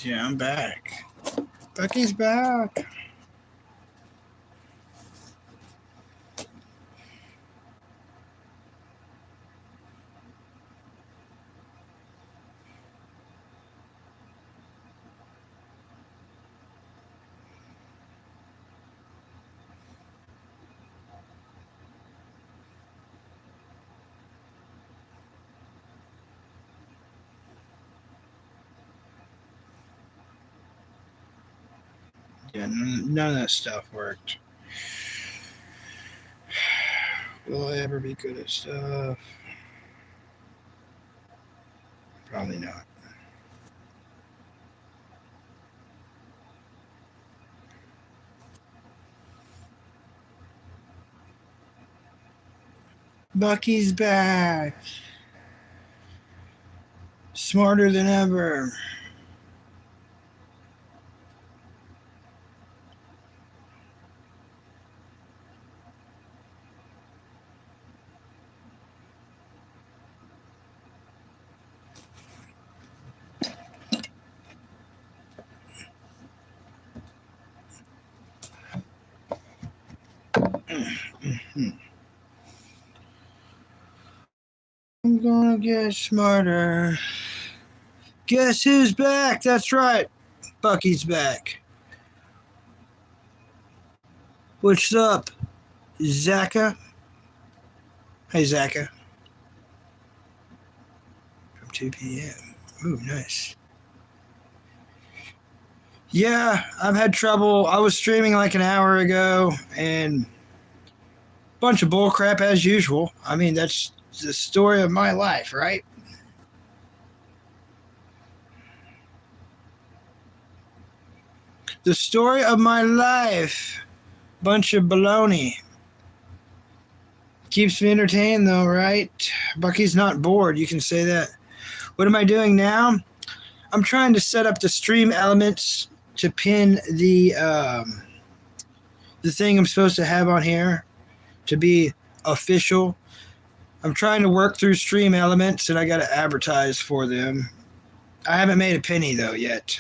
Yeah, I'm back. Bucky's back. Yeah, none of that stuff worked. Will I ever be good at stuff? Probably not. Bucky's back. Smarter than ever. I'm gonna get smarter. Guess who's back? That's right. Bucky's back. What's up, Zaka? Hey, Zaka. From 2 p.m. Ooh, nice. Yeah, I've had trouble. I was streaming like an hour ago and bunch of bullcrap as usual. I mean, that's the story of my life, right? The story of my life. Bunch of baloney. Keeps me entertained though, right? Bucky's not bored, you can say that. What am I doing now? I'm trying to set up the stream elements to pin the thing I'm supposed to have on here to be official. I'm trying to work through stream elements and I got to advertise for them. I haven't made a penny though yet.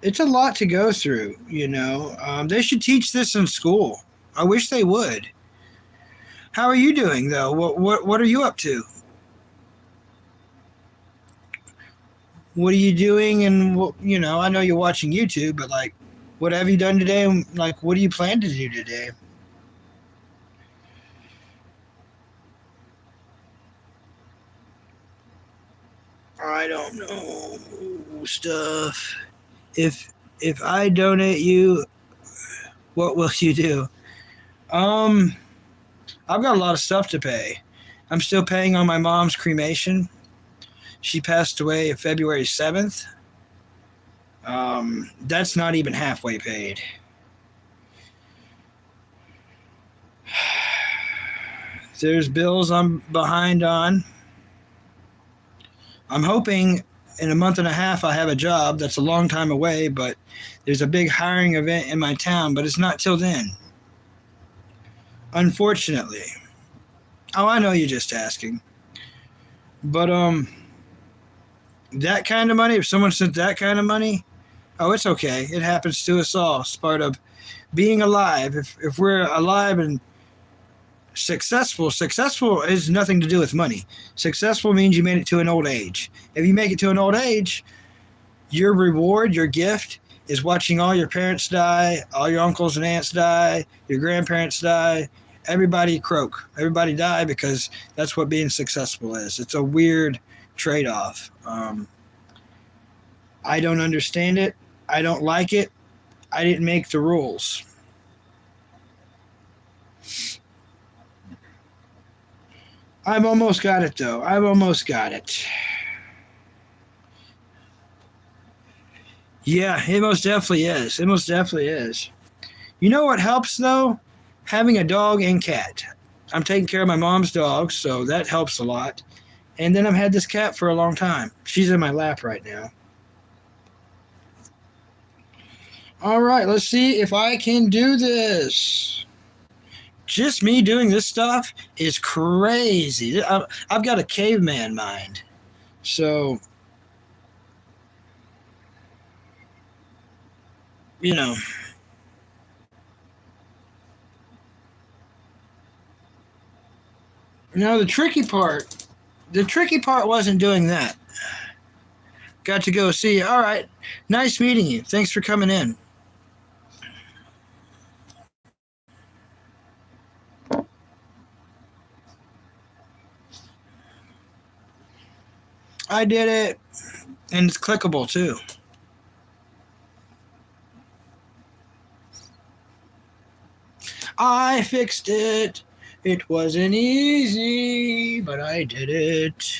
It's a lot to go through, you know. They should teach this in school. I wish they would. How are you doing though? What are you up to? What are you doing? And you know, I know you're watching YouTube, but like, what have you done today? And like, what do you plan to do today? I don't know stuff. If if I donate you, what will you do? Um, I've got a lot of stuff to pay. I'm still paying on my mom's cremation. She passed away February 7th. That's not even halfway paid. There's bills I'm behind on. I'm hoping in a month and a half I have a job. That's a long time away, but there's a big hiring event in my town, but it's not till then. Unfortunately. Oh, I know you're just asking. But that kind of money, if someone sent that kind of money, oh, it's okay. It happens to us all. It's part of being alive. If we're alive and successful has nothing to do with money. Successful means you made it to an old age. If you make it to an old age, your reward, your gift is watching all your parents die, all your uncles and aunts die, your grandparents die, everybody croak, everybody die, because that's what being successful is. It's a weird trade-off. I don't understand it. I don't like it. I didn't make the rules. I've almost got it, though. I've almost got it. Yeah, it most definitely is. It most definitely is. You know what helps, though? Having a dog and cat. I'm taking care of my mom's dog, so that helps a lot. And then I've had this cat for a long time. She's in my lap right now. All right, let's see if I can do this. Just me doing this stuff is crazy. I've got a caveman mind. So, you know, no, the tricky part wasn't doing that. Got to go see you. All right. Nice meeting you. Thanks for coming in. I did it, and it's clickable too. I fixed it. It wasn't easy, but I did it.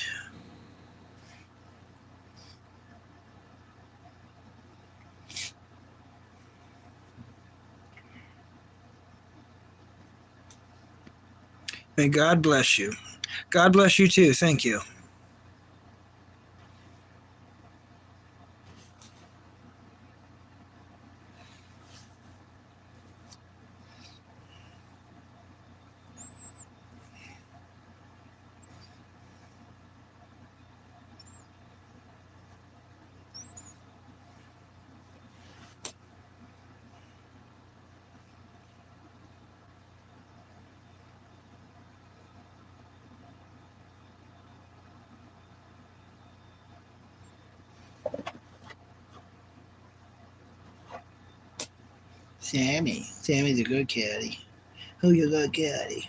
May God bless you. God bless you too. Thank you. Sammy's a good caddy. Who you good caddy?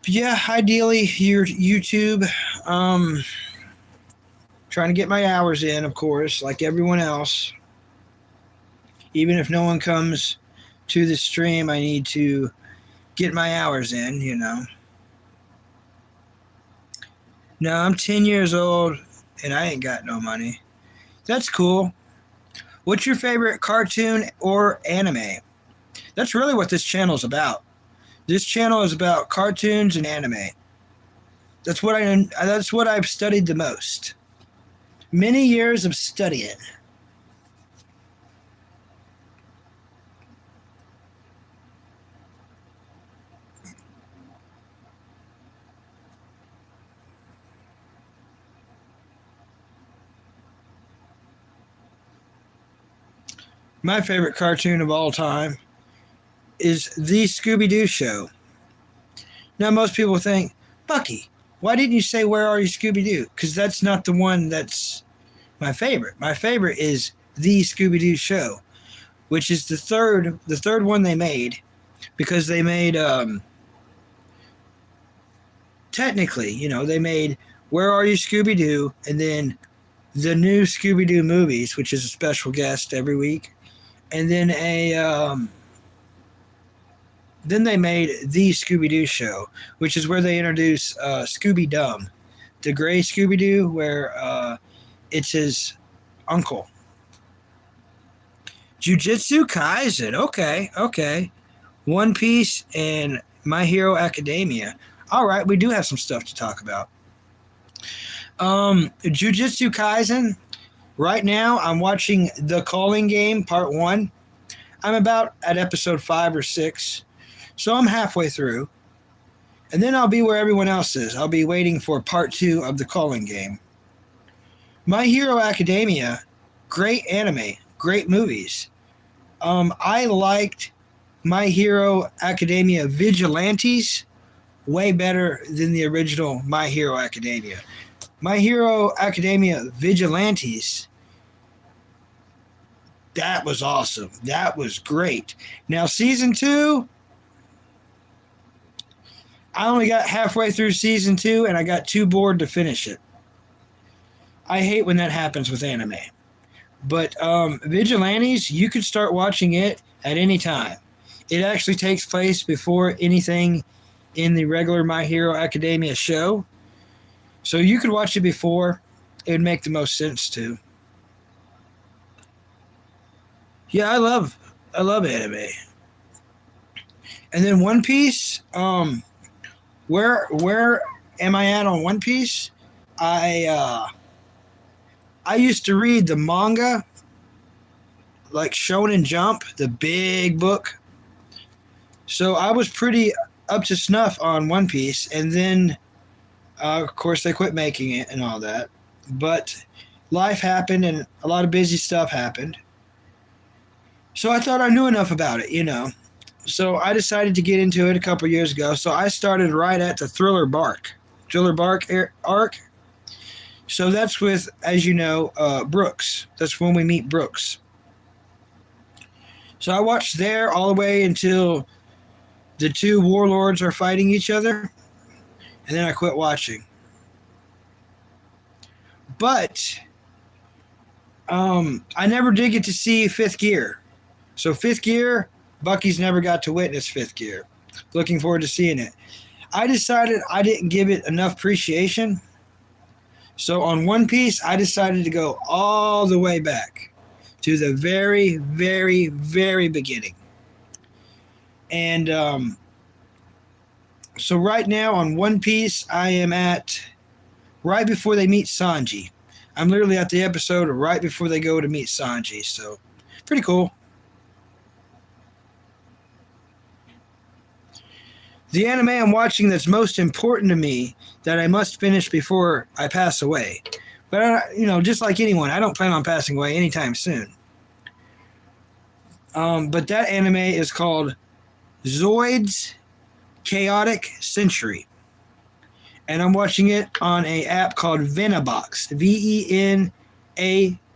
But yeah, ideally, your YouTube. Trying to get my hours in, of course, like everyone else. Even if no one comes to the stream, I need to get my hours in. No, I'm 10 years old and I ain't got no money. That's cool. What's your favorite cartoon or anime? That's really what this channel is about. This channel is about cartoons and anime. That's what I've studied the most. Many years of studying. My favorite cartoon of all time is The Scooby Doo Show. Now, most people think, Bucky, why didn't you say Where Are You, Scooby Doo? Because that's not the one that's my favorite. My favorite is The Scooby Doo Show, which is the third one they made, because they made, technically, they made Where Are You, Scooby Doo, and then the new Scooby Doo movies, which is a special guest every week, and then then they made The Scooby Doo Show, which is where they introduce Scooby Dum, the gray Scooby Doo, where it's his uncle. Jujutsu Kaisen. Okay. One Piece and My Hero Academia. All right, we do have some stuff to talk about. Jujutsu Kaisen. Right now, I'm watching The Calling Game Part 1. I'm about at episode 5 or 6. So I'm halfway through. And then I'll be where everyone else is. I'll be waiting for Part 2 of The Calling Game. My Hero Academia, great anime, great movies. I liked My Hero Academia Vigilantes way better than the original My Hero Academia. My Hero Academia Vigilantes, that was awesome. That was great. Now, season 2, I only got halfway through season 2 and I got too bored to finish it. I hate when that happens with anime. But Vigilantes, you could start watching it at any time. It actually takes place before anything in the regular My Hero Academia show. So you could watch it before. It would make the most sense to. Yeah, I love anime. And then One Piece, where am I at on One Piece? I used to read the manga, like Shonen Jump, the big book. So I was pretty up to snuff on One Piece, and then Of course, they quit making it and all that. But life happened and a lot of busy stuff happened. So I thought I knew enough about it, you know. So I decided to get into it a couple years ago. So I started right at the Thriller Bark arc. So that's with, as you know, Brooks. That's when we meet Brooks. So I watched there all the way until the two warlords are fighting each other, and then I quit watching. But I never did get to see Fifth Gear. So Fifth Gear, Bucky's never got to witness Fifth Gear. Looking forward to seeing it. I decided I didn't give it enough appreciation. So on One Piece, I decided to go all the way back to the very, very, very beginning. And so right now on One Piece, I am at right before they meet Sanji. I'm literally at the episode right before they go to meet Sanji. So pretty cool. The anime I'm watching that's most important to me that I must finish before I pass away. But, just like anyone, I don't plan on passing away anytime soon. But that anime is called Zoid's Chaotic Century. And I'm watching it on an app called Venabox.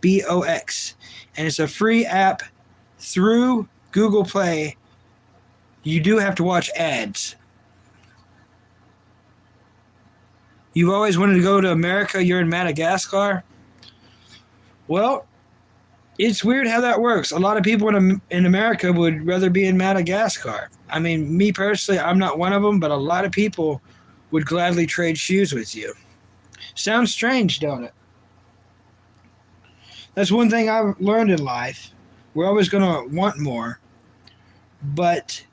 Venabox. And it's a free app through Google Play. You do have to watch ads. You've always wanted to go to America, you're in Madagascar? Well, it's weird how that works. A lot of people in America would rather be in Madagascar. I mean, me personally, I'm not one of them, but a lot of people would gladly trade shoes with you. Sounds strange, don't it? That's one thing I've learned in life. We're always going to want more, but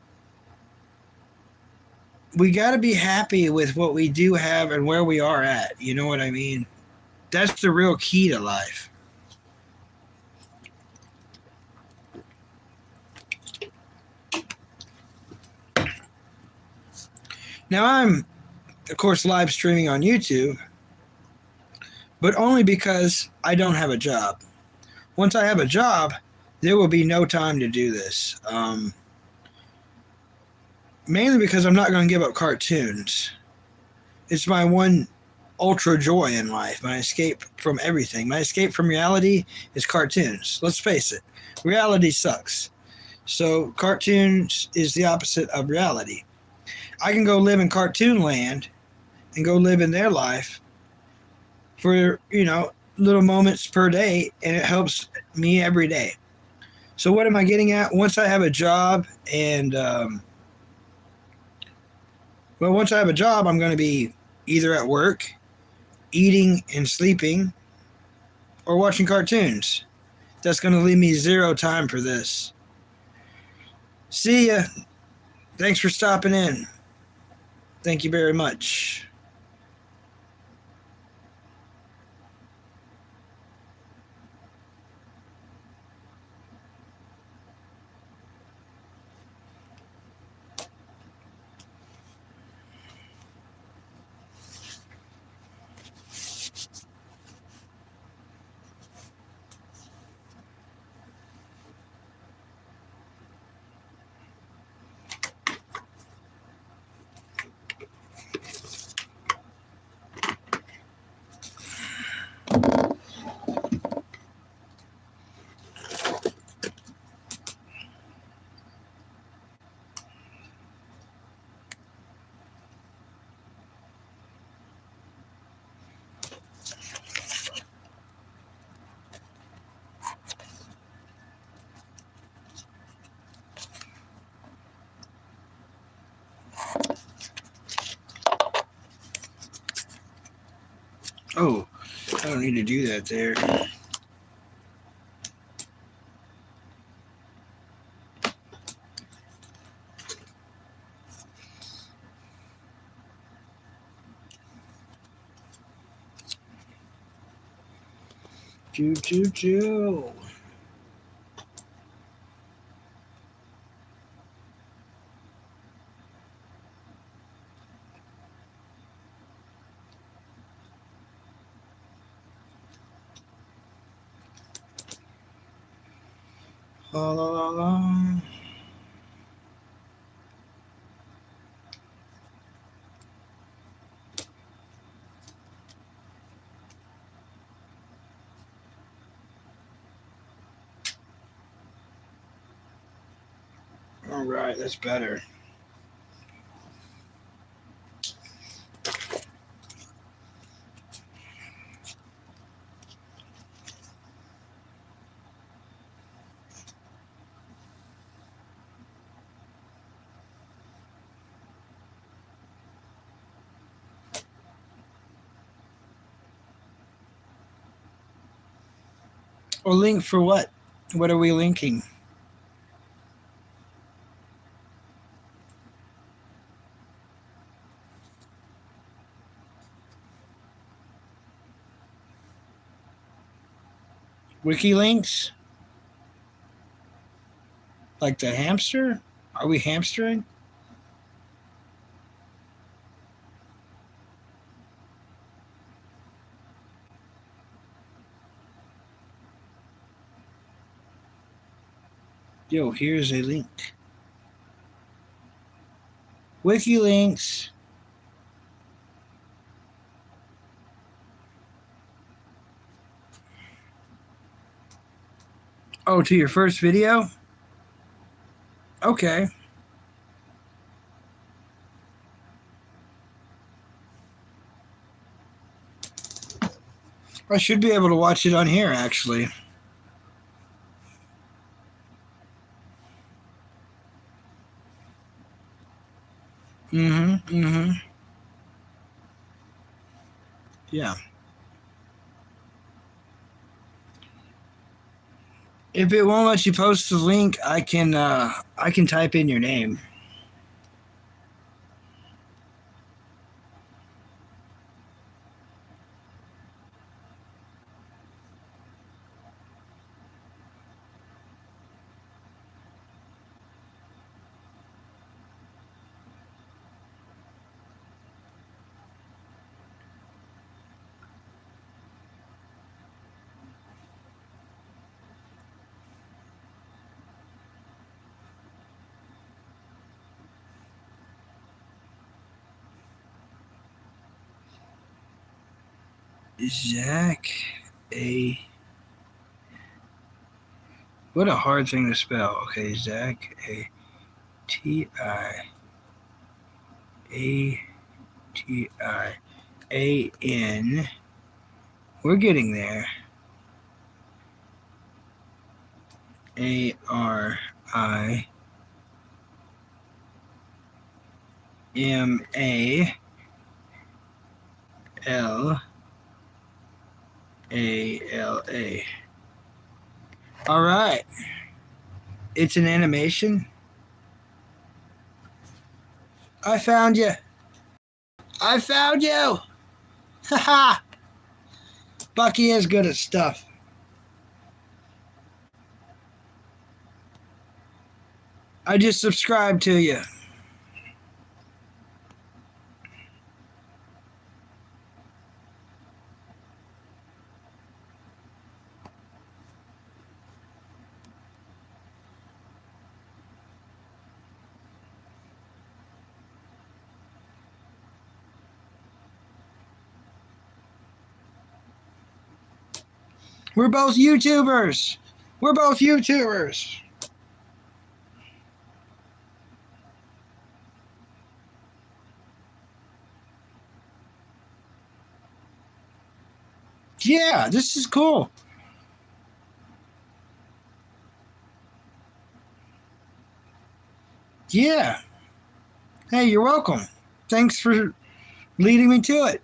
we got to be happy with what we do have and where we are at. You know what I mean? That's the real key to life. Now I'm, of course, live streaming on YouTube, but only because I don't have a job. Once I have a job, there will be no time to do this. Mainly because I'm not going to give up cartoons. It's my one ultra joy in life, my escape from everything. My escape from reality is cartoons. Let's face it, reality sucks. So cartoons is the opposite of reality. I can go live in cartoon land and go live in their life for, little moments per day, and it helps me every day. So what am I getting at? Once I have a job and, once I have a job, I'm going to be either at work, eating and sleeping, or watching cartoons. That's going to leave me zero time for this. See ya. Thanks for stopping in. Thank you very much. Oh, I don't need to do that there. Choo. La, la, la, la. All right, that's better. Or link for what? What are we linking? Wiki links? Like the hamster? Are we hamstering? Yo, here's a link. Wiki links. Oh, to your first video? Okay. I should be able to watch it on here, actually. Mm-hmm. Mm-hmm. Yeah. If it won't let you post the link, I can type in your name. Zach A. What a hard thing to spell. Okay, Zach A. Tian. We're getting there. Arimala. All right. It's an animation. I found you. I found you. Haha. Bucky is good at stuff. I just subscribed to you. We're both YouTubers. We're both YouTubers. Yeah, this is cool. Yeah. Hey, you're welcome. Thanks for leading me to it.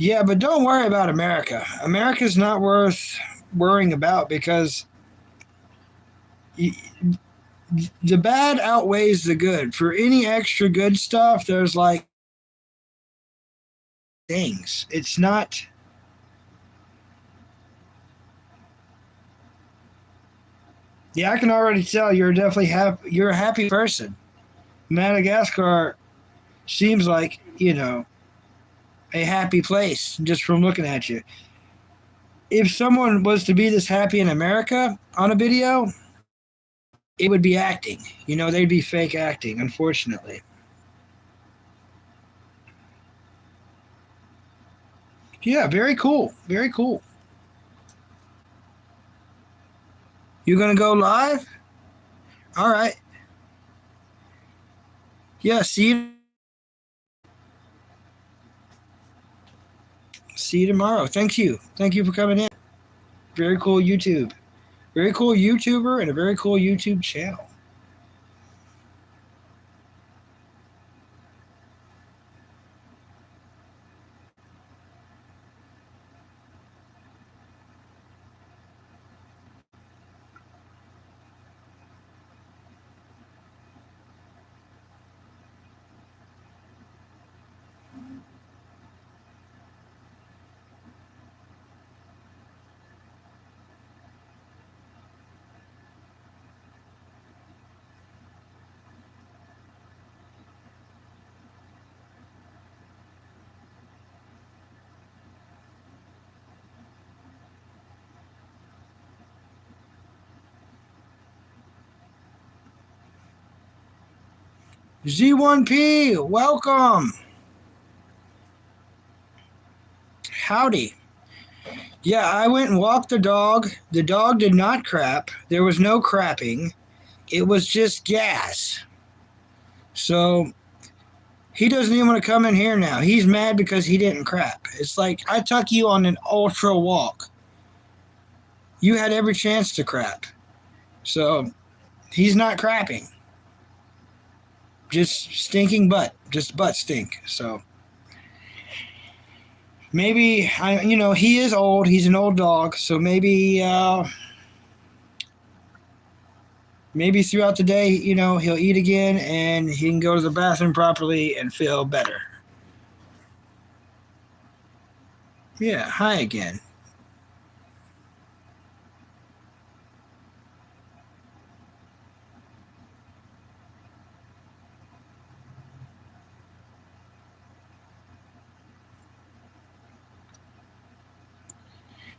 Yeah, but don't worry about America. America's not worth worrying about because the bad outweighs the good. For any extra good stuff, there's like things. It's not. Yeah, I can already tell you're definitely happy. You're a happy person. Madagascar seems like, a happy place just from looking at you. If someone was to be this happy in America on a video, it would be acting. They'd be fake acting, unfortunately. Yeah, very cool. Very cool. You gonna go live? All right. Yeah, see you tomorrow. Thank you. Thank you for coming in. Very cool YouTube. Very cool YouTuber and a very cool YouTube channel. Z1P, welcome. Howdy. Yeah, I went and walked the dog. The dog did not crap. There was no crapping. It was just gas. So he doesn't even want to come in here now. He's mad because he didn't crap. It's like I took you on an ultra walk. You had every chance to crap. So he's not crapping. Just stinking butt. Just butt stink. So maybe he is old. He's an old dog. So maybe throughout the day, he'll eat again and he can go to the bathroom properly and feel better. Yeah, hi again.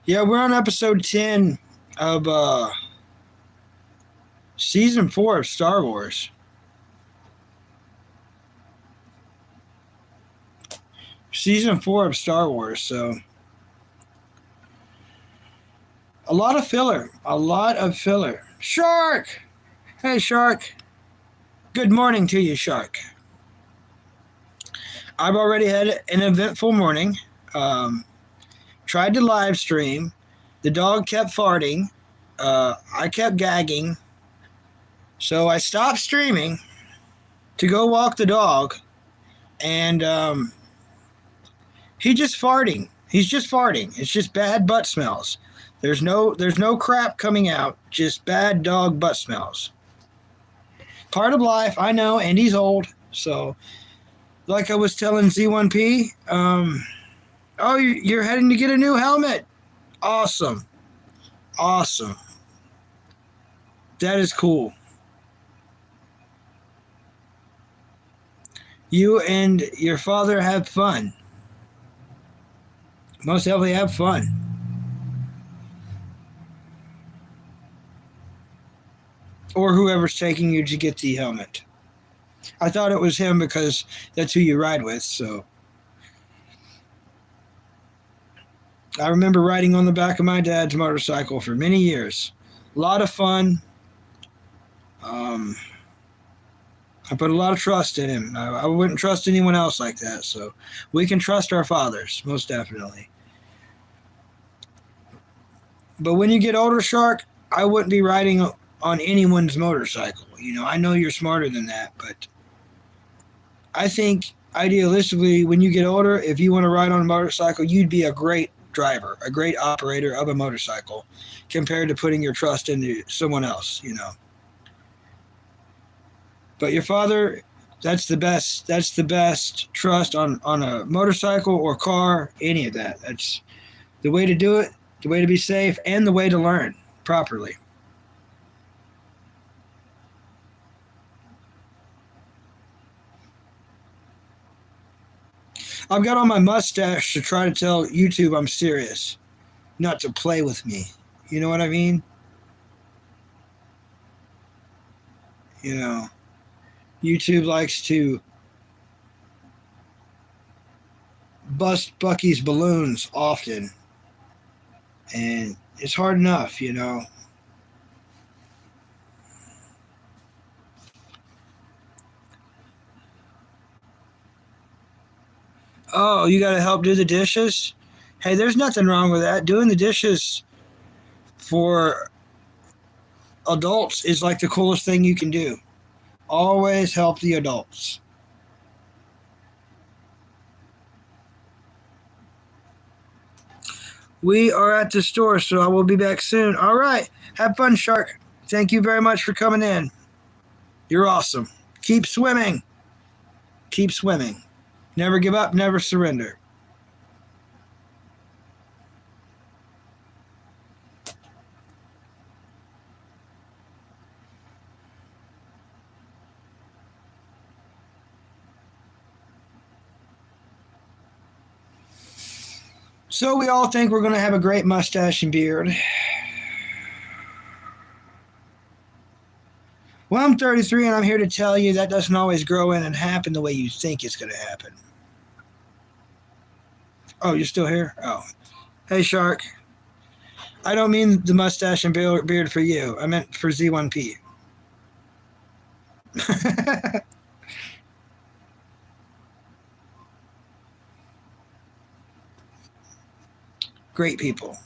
Yeah, we're on episode 10 of season 4 of Star Wars. Season 4 of Star Wars, so a lot of filler. A lot of filler. Shark! Hey, Shark. Good morning to you, Shark. I've already had an eventful morning. Tried to live stream. The dog kept farting. I kept gagging. So I stopped streaming to go walk the dog. And he's just farting. He's just farting. It's just bad butt smells. There's no crap coming out. Just bad dog butt smells. Part of life, I know, and he's old. So, like I was telling Z1P, oh, you're heading to get a new helmet. Awesome. Awesome. That is cool. You and your father have fun. Most definitely have fun. Or whoever's taking you to get the helmet. I thought it was him because that's who you ride with, so. I remember riding on the back of my dad's motorcycle for many years. A lot of fun. I put a lot of trust in him. I wouldn't trust anyone else like that, so we can trust our fathers, most definitely. But when you get older, Shark, I wouldn't be riding on anyone's motorcycle. I know you're smarter than that, but I think idealistically, when you get older, if you want to ride on a motorcycle, you'd be a great driver, a great operator of a motorcycle compared to putting your trust into someone else, But your father, that's the best trust on a motorcycle or car, any of that. That's the way to do it, the way to be safe, and the way to learn properly. I've got on my mustache to try to tell YouTube I'm serious, not to play with me. You know what I mean? You know, YouTube likes to bust Bucky's balloons often, and it's hard enough, you know. Oh, you got to help do the dishes? Hey, there's nothing wrong with that. Doing the dishes for adults is like the coolest thing you can do. Always help the adults. We are at the store, so I will be back soon. All right. Have fun, Shark. Thank you very much for coming in. You're awesome. Keep swimming. Keep swimming. Never give up, never surrender. So we all think we're going to have a great mustache and beard. Well, I'm 33 and I'm here to tell you that doesn't always grow in and happen the way you think it's going to happen. Oh, you're still here? Oh. Hey, Shark. I don't mean the mustache and beard for you. I meant for Z1P. Great people.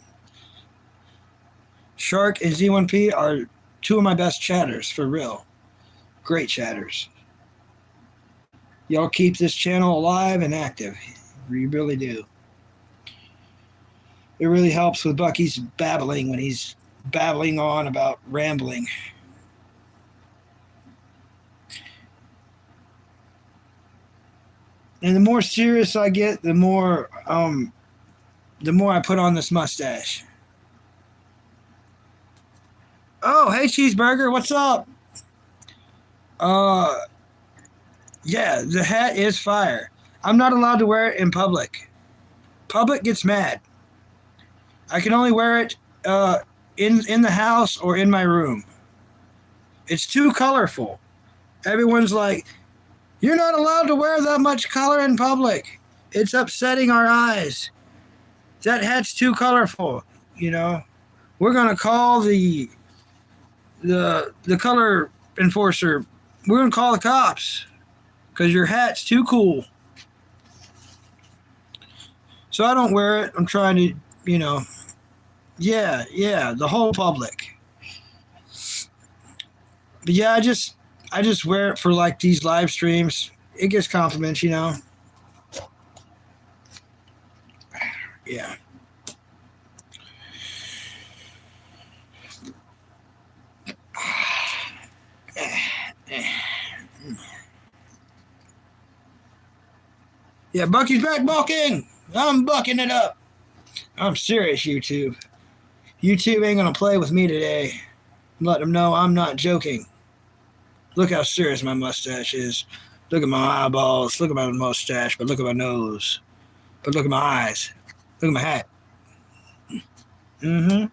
Shark and Z1P are two of my best chatters, for real. Great chatters. Y'all keep this channel alive and active. You really do. It really helps with Bucky's babbling when he's babbling on about rambling. And the more serious I get, the more I put on this mustache. Oh, hey, Cheeseburger, what's up? Yeah, the hat is fire. I'm not allowed to wear it in public. Public gets mad. I can only wear it in the house or in my room. It's too colorful. Everyone's like, you're not allowed to wear that much color in public. It's upsetting our eyes. That hat's too colorful, you know. We're gonna call the color enforcer. We're gonna call the cops because your hat's too cool. So I don't wear it. I'm trying to, you know, yeah, the whole public. But yeah, I just wear it for like these live streams. It gets compliments, you know. Yeah. Yeah, Bucky's back bucking. I'm bucking it up. I'm serious, YouTube. YouTube ain't gonna play with me today. Let them know I'm not joking. Look how serious my mustache is. Look at my eyeballs. Look at my mustache. But look at my nose. But look at my eyes. Look at my hat. Mm-hmm.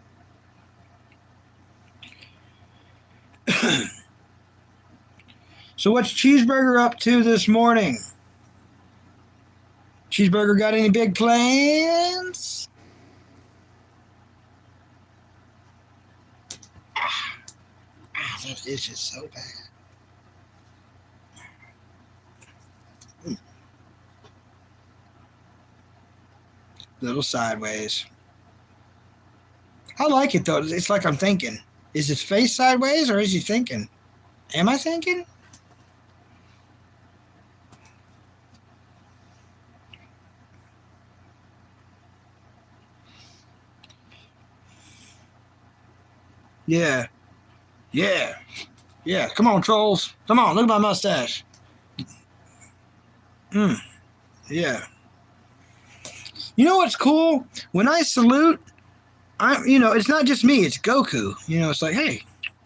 So what's Cheeseburger up to this morning? Cheeseburger got any big plans? That is just so bad. Little sideways. I like it though. It's like I'm thinking. Is his face sideways or is he thinking? Am I thinking? Yeah. Yeah. Yeah. Come on, trolls. Come on, look at my mustache. Yeah. You know what's cool? When I salute, it's not just me, it's Goku. You know, it's like, hey,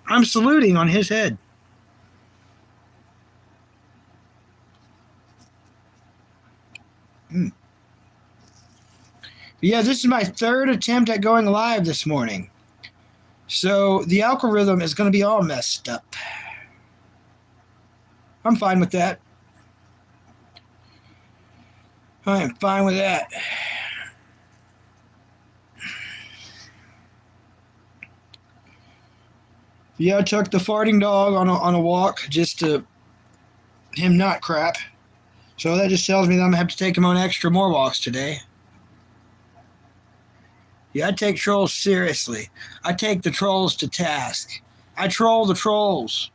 I'm saluting on his head. Yeah, this is my third attempt at going live this morning. So the algorithm is going to be all messed up. I'm fine with that. I am fine with that. Yeah, I took the farting dog on a walk just to him not crap. So that just tells me that I'm going to have to take him on extra more walks today. Yeah, I take trolls seriously. I take the trolls to task. I troll the trolls.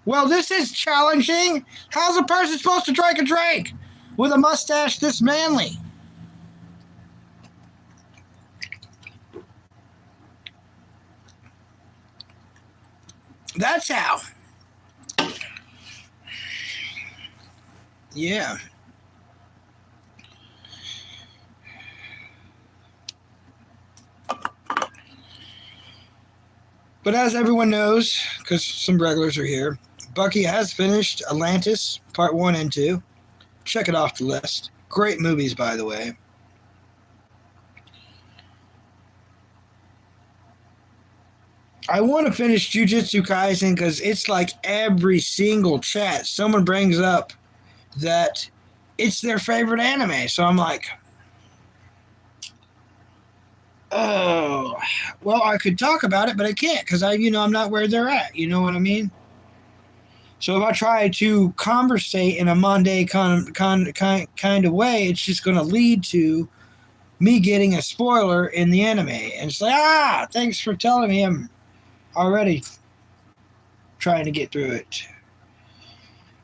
Well, this is challenging. How's a person supposed to drink a drink with a mustache this manly? That's how. Yeah. But as everyone knows, because some regulars are here, Bucky has finished Atlantis Part 1 and 2. Check it off the list. Great movies, by the way. I want to finish Jujutsu Kaisen because it's like every single chat someone brings up that it's their favorite anime. So I'm like, oh, well, I could talk about it, but I can't because I'm not where they're at. You know what I mean? So if I try to conversate in a mundane kind of way, it's just going to lead to me getting a spoiler in the anime. And it's like, thanks for telling me. I'm already trying to get through it.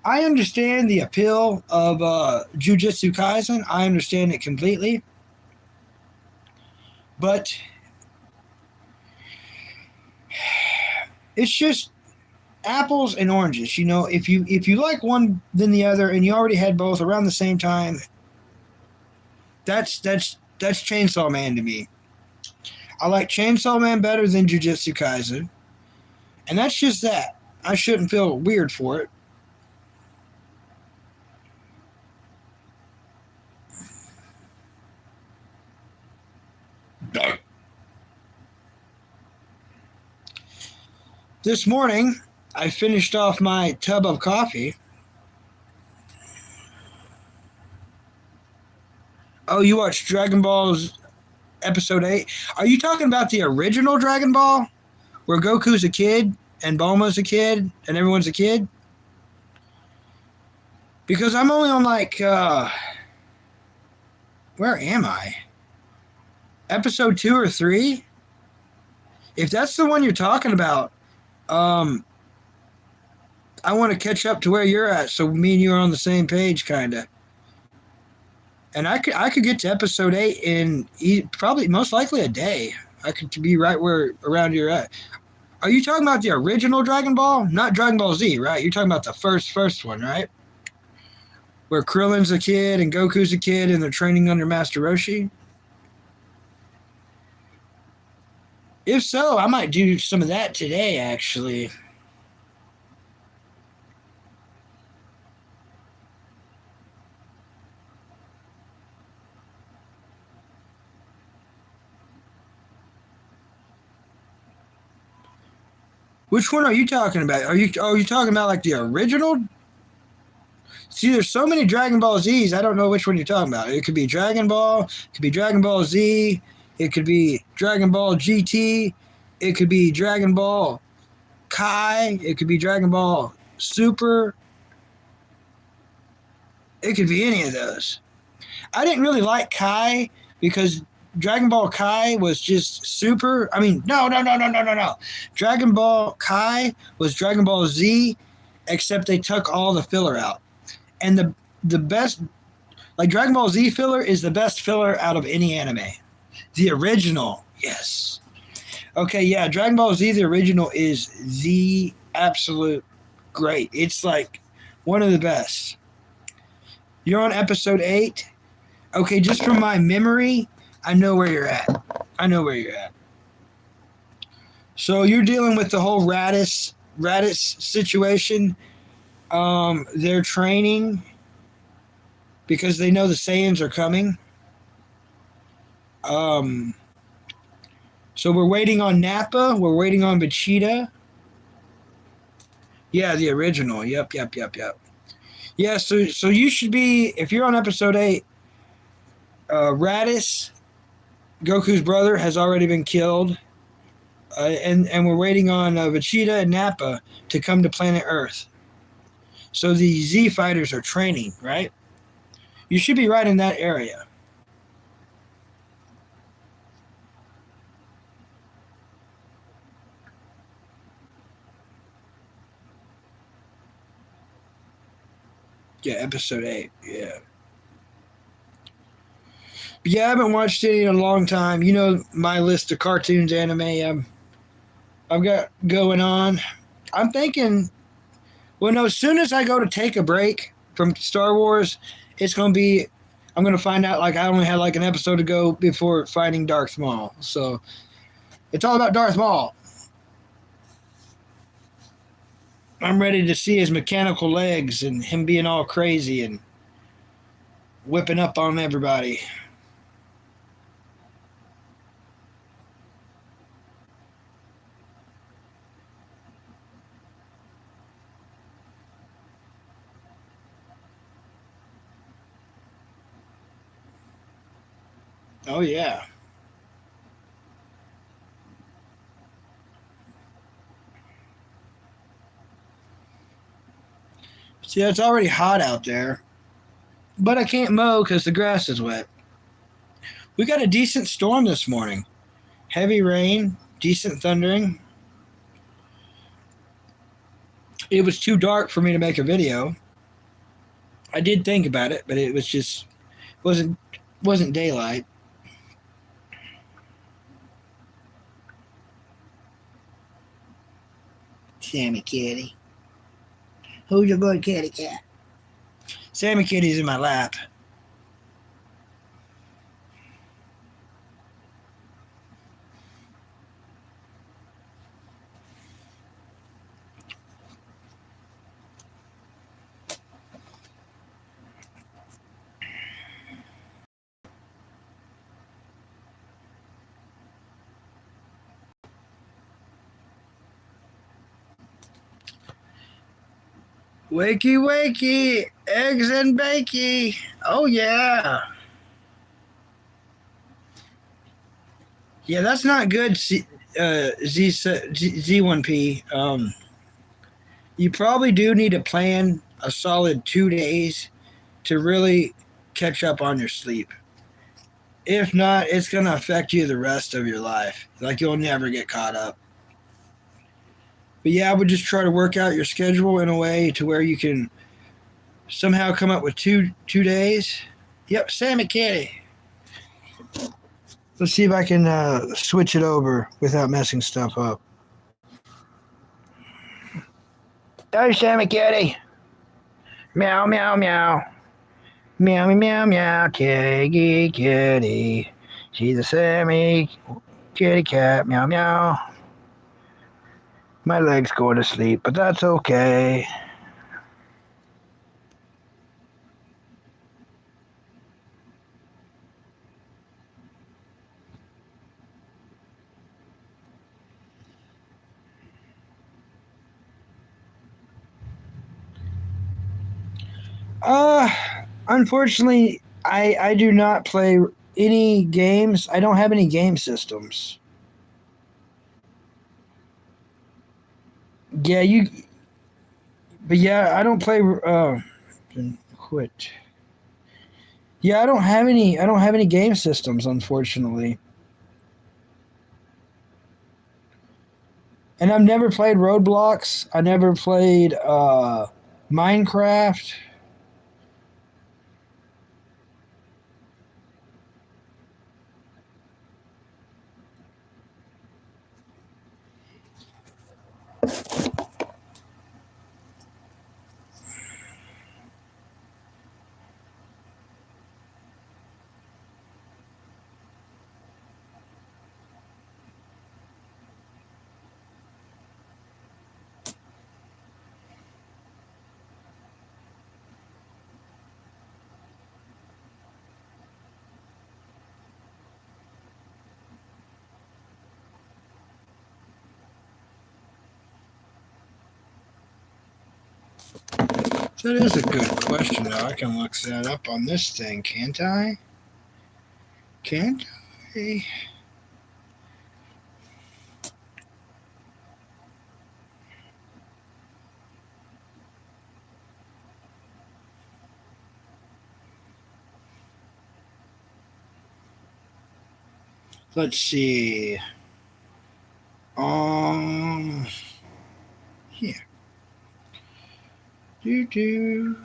I understand the appeal of Jujutsu Kaisen. I understand it completely. But it's just apples and oranges. If you like one than the other and you already had both around the same time, that's Chainsaw Man to me. I like Chainsaw Man better than Jujutsu Kaisen. And that's just that. I shouldn't feel weird for it. This morning, I finished off my tub of coffee. Oh, you watched Dragon Ball's Episode 8? Are you talking about the original Dragon Ball? Where Goku's a kid, and Bulma's a kid, and everyone's a kid? Because I'm only on where am I? Episode 2 or 3? If that's the one you're talking about, I want to catch up to where you're at, so me and you are on the same page, kind of. And I could get to episode 8 in probably most likely a day. I could be right where around you're at. Are you talking about the original Dragon Ball? Not Dragon Ball Z, right? You're talking about the first one, right? Where Krillin's a kid and Goku's a kid and they're training under Master Roshi? If so, I might do some of that today, actually. Which one are you talking about? Are you talking about like the original? See, there's so many Dragon Ball Zs, I don't know which one you're talking about. It could be Dragon Ball, it could be Dragon Ball Z, it could be Dragon Ball GT, it could be Dragon Ball Kai, it could be Dragon Ball Super. It could be any of those. I didn't really like Kai because Dragon Ball Kai was just super. I mean, no. Dragon Ball Kai was Dragon Ball Z, except they took all the filler out. And the best, like Dragon Ball Z filler is the best filler out of any anime. The original, yes. Okay, yeah, Dragon Ball Z, the original is the absolute great. It's like one of the best. You're on episode 8. Okay, just from my memory, I know where you're at. So you're dealing with the whole Raditz situation. They're training because they know the Saiyans are coming. Um, so we're waiting on Nappa. We're waiting on Vegeta. Yeah, the original. Yep. Yeah, so you should be, if you're on episode 8, Raditz, Goku's brother, has already been killed. And we're waiting on Vegeta and Nappa to come to planet Earth. So the Z fighters are training, right? You should be right in that area. Yeah, episode 8. Yeah. But yeah, I haven't watched any in a long time. You know my list of cartoons, anime I've got going on. I'm thinking, well, no, as soon as I go to take a break from Star Wars, it's going to be, I'm going to find out like I only had like an episode to go before fighting Darth Maul. So it's all about Darth Maul. I'm ready to see his mechanical legs and him being all crazy and whipping up on everybody. Oh, yeah. See, it's already hot out there, but I can't mow because the grass is wet. We got a decent storm this morning. Heavy rain, decent thundering. It was too dark for me to make a video. I did think about it, but it was just wasn't daylight. Sammy Kitty. Who's your good kitty cat? Sammy Kitty's in my lap. Wakey, wakey, eggs and bakey. Oh, yeah. Yeah, that's not good, Z1P. You probably do need to plan a solid 2 days to really catch up on your sleep. If not, it's going to affect you the rest of your life. Like you'll never get caught up. But yeah, I would just try to work out your schedule in a way to where you can somehow come up with two days. Yep, Sammy Kitty. Let's see if I can switch it over without messing stuff up. There's Sammy Kitty. Meow, meow, meow. Meow, meow, meow, kitty, kitty. She's a Sammy kitty cat. Meow, meow. My leg's going to sleep, but that's okay. Uh, Unfortunately, I do not play any games. I don't have any game systems. Yeah, but yeah, I don't play. Quit. Yeah, I don't have any. I don't have any game systems, unfortunately. And I've never played Roadblocks. I never played Minecraft. That is a good question, though. I can look that up on this thing, can't I? Can't I? Let's see. Here. Do.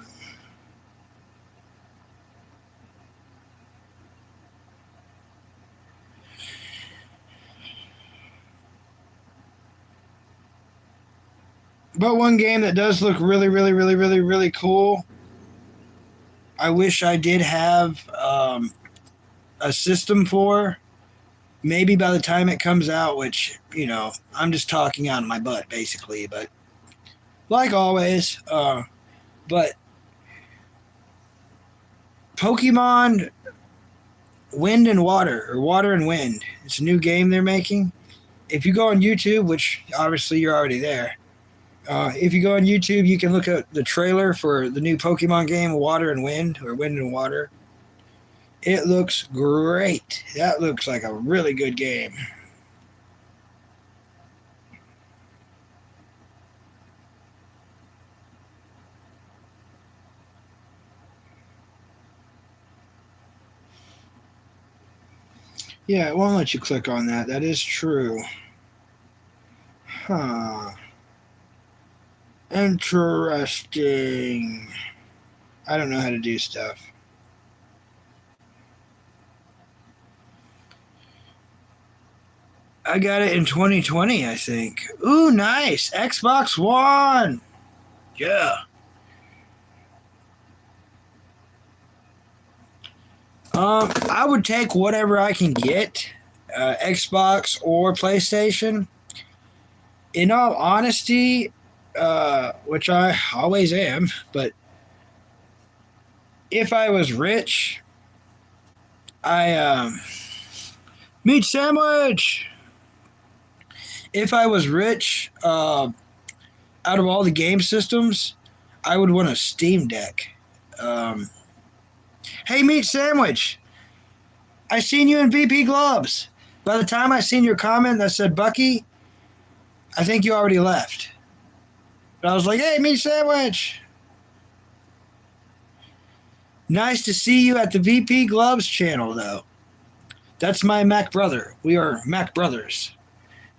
But one game that does look really, really, really, really, really cool. I wish I did have a system for. Maybe by the time it comes out, which, I'm just talking out of my butt, basically. But like always, but Pokemon Wind and Water, or Water and Wind. It's a new game they're making. If you go on YouTube, which obviously you're already there, if you go on YouTube, you can look at the trailer for the new Pokemon game, Water and Wind, or Wind and Water. It looks great. That looks like a really good game. Yeah, it won't let you click on that. That is true. Huh. Interesting. I don't know how to do stuff. I got it in 2020, I think. Ooh, nice. Xbox One. Yeah. I would take whatever I can get, Xbox or PlayStation. In all honesty, which I always am, but if I was rich, meat sandwich. If I was rich, out of all the game systems, I would want a Steam Deck. Hey, meat sandwich. I seen you in VP Gloves. By the time I seen your comment that said Bucky, I think you already left. But I was like, hey, meat sandwich. Nice to see you at the VP Gloves channel, though. That's my Mac brother. We are Mac brothers.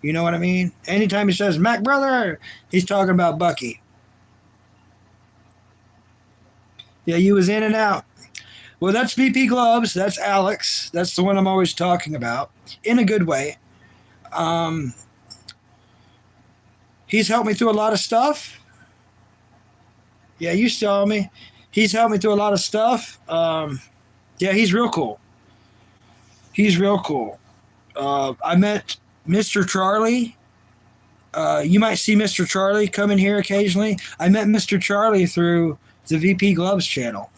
You know what I mean? Anytime he says Mac brother, he's talking about Bucky. Yeah, you was in and out. Well, that's VP Gloves. That's Alex. That's the one I'm always talking about, in a good way. He's helped me through a lot of stuff. Yeah, you saw me. He's helped me through a lot of stuff. Yeah, he's real cool. He's real cool. I met Mr. Charlie. You might see Mr. Charlie come in here occasionally. I met Mr. Charlie through the VP Gloves channel.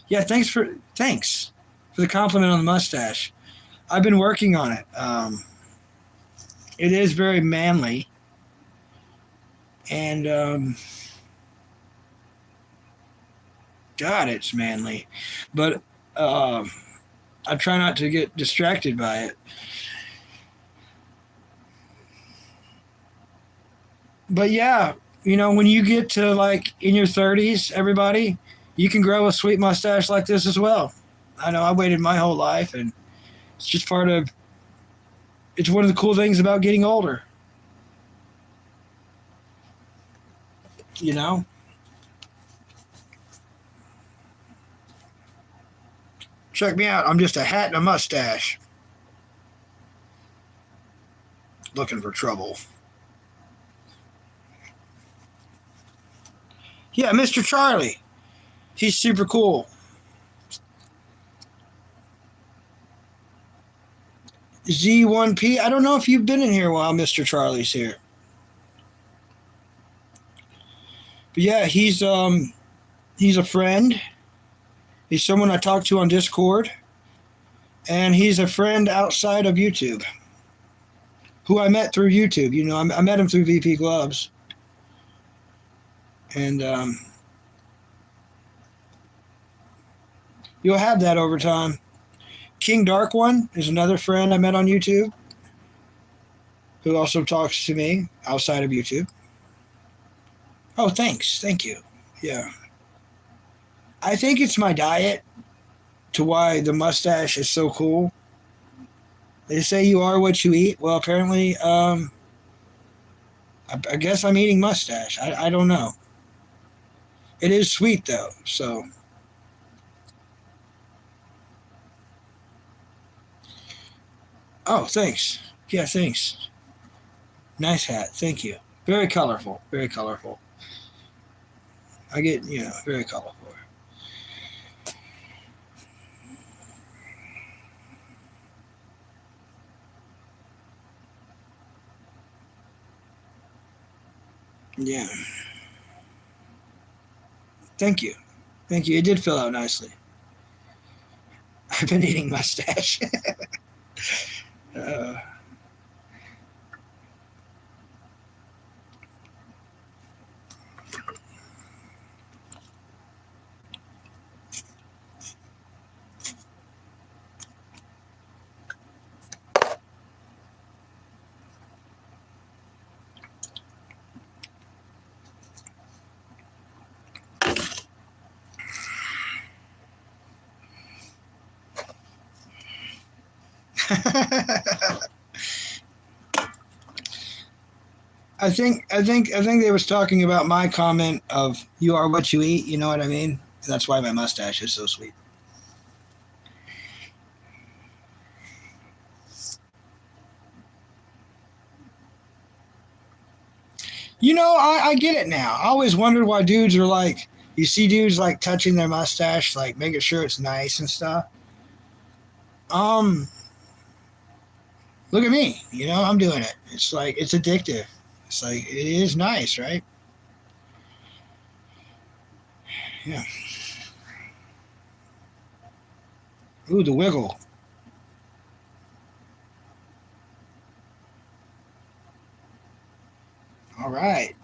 Yeah, thanks for the compliment on the mustache. I've been working on it. It is very manly, and God, it's manly. But I try not to get distracted by it. But yeah, when you get to like in your 30s, everybody, you can grow a sweet mustache like this as well. I know I waited my whole life, and it's just it's one of the cool things about getting older. You know? Check me out. I'm just a hat and a mustache. Looking for trouble. Yeah, Mr. Charlie. He's super cool. Z1P. I don't know if you've been in here while Mr. Charlie's here. But yeah, he's a friend. He's someone I talk to on Discord. And he's a friend outside of YouTube. Who I met through YouTube. I met him through VP Gloves. And You'll have that over time. King Dark One is another friend I met on YouTube who also talks to me outside of YouTube. Oh, thanks. Thank you. Yeah. I think it's my diet to why the mustache is so cool. They say you are what you eat. Well, apparently, I guess I'm eating mustache. I don't know. It is sweet though, so. Oh, thanks. Yeah, thanks. Nice hat. Thank you. Very colorful. Very colorful. I get, very colorful. Yeah. Thank you. Thank you. It did fill out nicely. I've been eating mustache. uh, I think they was talking about my comment of "you are what you eat." You know what I mean? That's why my mustache is so sweet. I get it now. I always wondered why dudes are like. You see dudes like touching their mustache, like making sure it's nice and stuff. Um, Look at me. I'm doing it. It's like it's addictive. It's like it is nice, right? Yeah. Ooh, the wiggle. All right.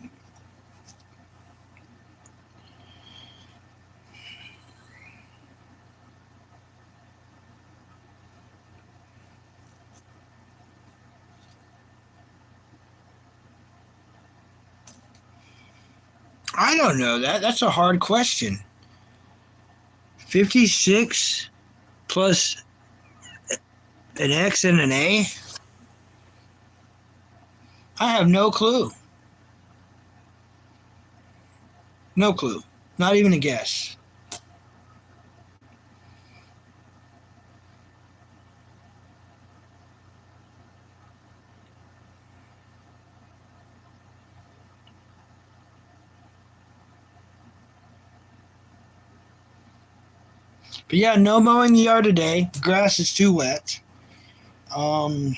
I don't know that. That's a hard question. 56 plus an X and an A? I have no clue. No clue. Not even a guess. But yeah, no mowing the yard today. Grass is too wet. Um,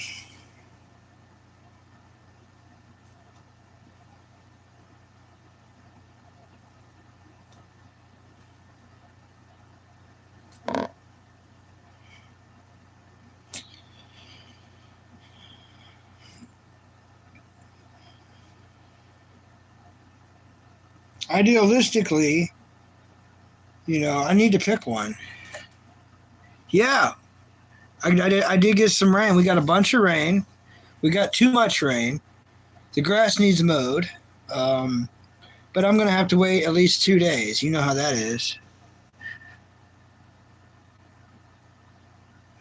Idealistically, I need to pick one. Yeah, I did get some rain. We got a bunch of rain. We got too much rain. The grass needs mowed. Um, but I'm going to have to wait at least 2 days. You know how that is.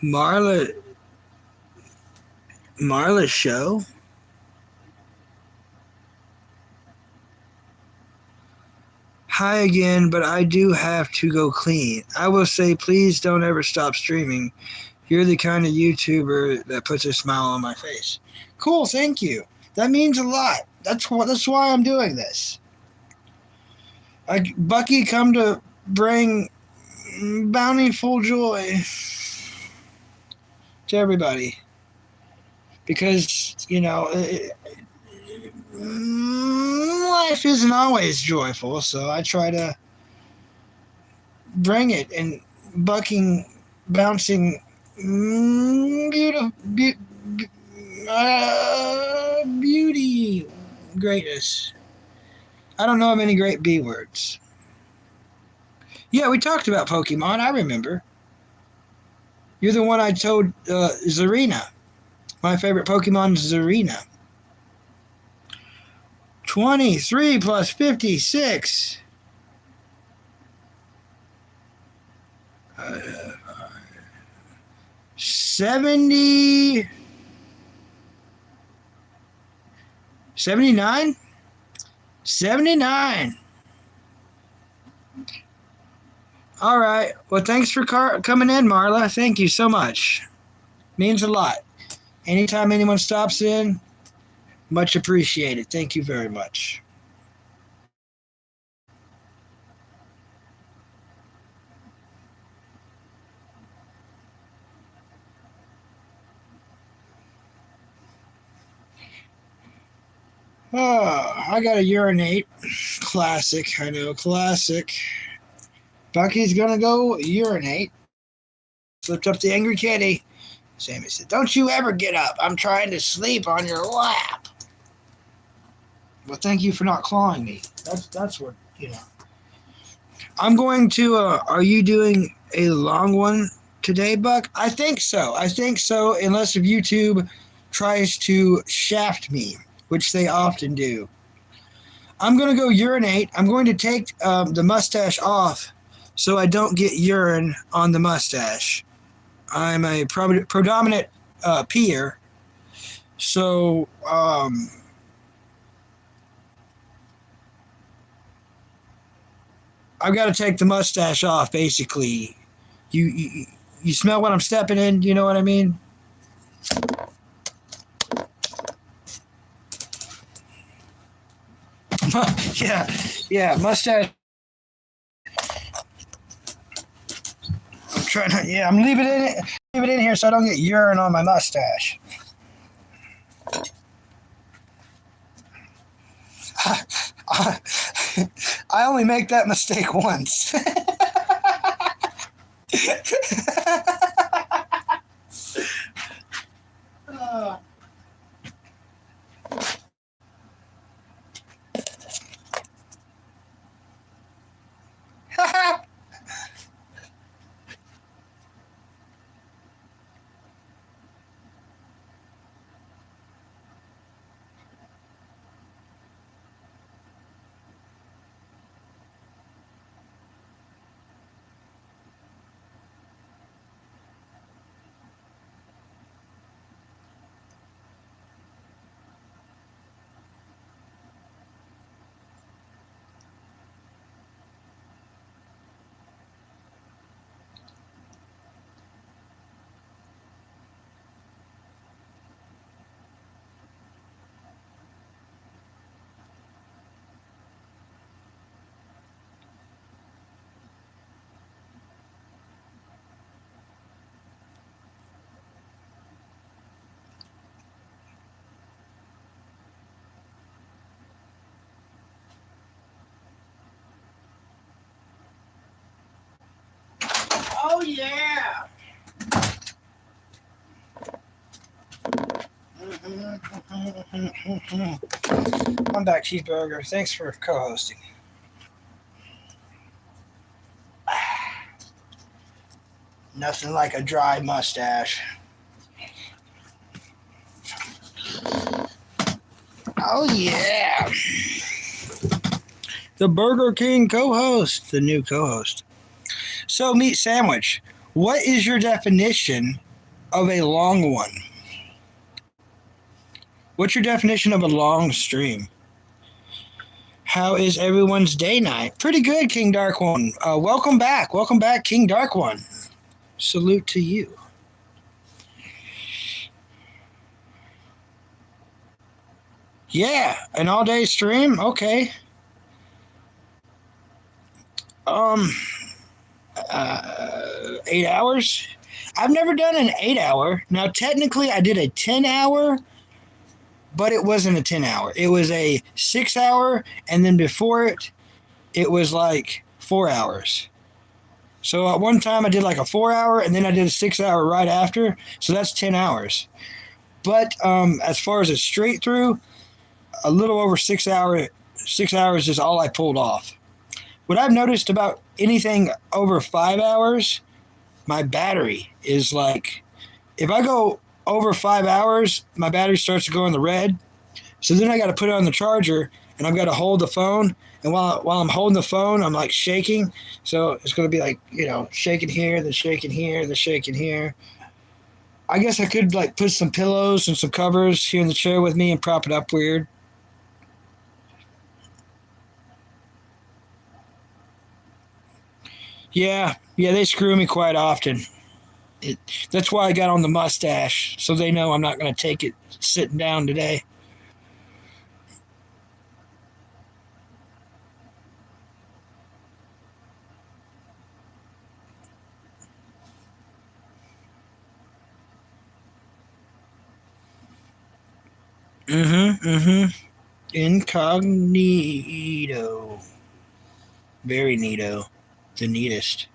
Marla, Marla's show? Hi again, but I do have to go clean. I will say, please don't ever stop streaming. You're the kind of YouTuber that puts a smile on my face. Cool, thank you. That means a lot. That's why I'm doing this. Bucky come to bring bountiful joy to everybody because life isn't always joyful, so I try to bring it and bouncing, beautiful, beauty, greatness. I don't know of any great B words. Yeah, we talked about Pokemon. I remember. You're the one I told Zarina. My favorite Pokemon is Zarina. 23 plus 56. Uh, 70. 79? 79. All right. Well, thanks for coming in, Marla. Thank you so much. Means a lot. Anytime anyone stops in, much appreciated. Thank you very much. Oh, I gotta urinate. Classic. I know, classic. Bucky's gonna go urinate. Slipped up the angry kitty. Sammy said, "Don't you ever get up. I'm trying to sleep on your lap." Well, thank you for not clawing me. That's what, you know. I'm going to, are you doing a long one today, Buck? I think so. I think so, unless if YouTube tries to shaft me, which they often do. I'm going to go urinate. I'm going to take the mustache off so I don't get urine on the mustache. I'm a predominant peer, so I've got to take the mustache off. Basically, you smell what I'm stepping in. You know what I mean? yeah, mustache. I'm trying to. Yeah, I'm leaving it in here so I don't get urine on my mustache. I only make that mistake once. Oh yeah. I'm back, cheeseburger. Thanks for co-hosting. Nothing like a dry mustache. Oh yeah. The Burger King co-host, the new co-host. So, meat sandwich. What is your definition of a long one? What's your definition of a long stream? How is everyone's day night? Pretty good, King Dark One. Welcome back. Welcome back, King Dark One. Salute to you. Yeah, an all-day stream? Okay. Um, 8 hours? I've never done an 8 hour. Now, technically, I did a 10 hour, but it wasn't a 10 hour. It was a 6 hour, and then before it, it was like 4 hours. So at one time, I did like a 4 hour, and then I did a 6 hour right after. So that's 10 hours. But as far as a straight through, a little over 6 hours is all I pulled off. What I've noticed about anything over 5 hours, my battery is like, if I go over 5 hours, my battery starts to go in the red. So then I got to put it on the charger, and I've got to hold the phone. And while I'm holding the phone, I'm like shaking. So it's going to be like, shaking here, then shaking here, then shaking here. I guess I could like put some pillows and some covers here in the chair with me and prop it up weird. Yeah, they screw me quite often. It, that's why I got on the mustache, so they know I'm not going to take it sitting down today. Mm-hmm. Incognito. Very neato. The neatest.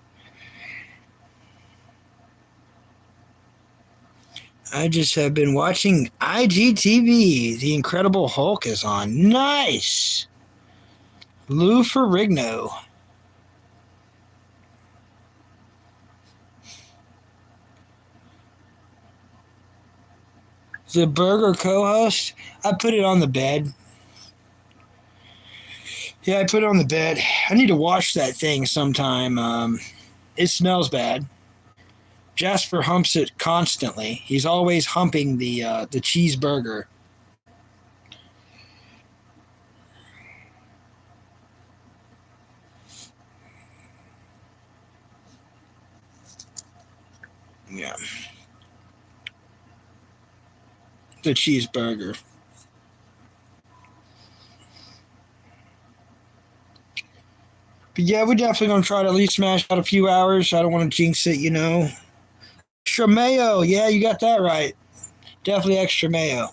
I just have been watching IGTV. The Incredible Hulk is on. Nice. Lou Ferrigno. The Burger co-host. I put it on the bed. Yeah, I put it on the bed. I need to wash that thing sometime. It smells bad. Jasper humps it constantly. He's always humping the cheeseburger. Yeah, the cheeseburger. But yeah, we're definitely gonna try to at least smash out a few hours. I don't want to jinx it. Extra mayo. Yeah, you got that right. Definitely extra mayo.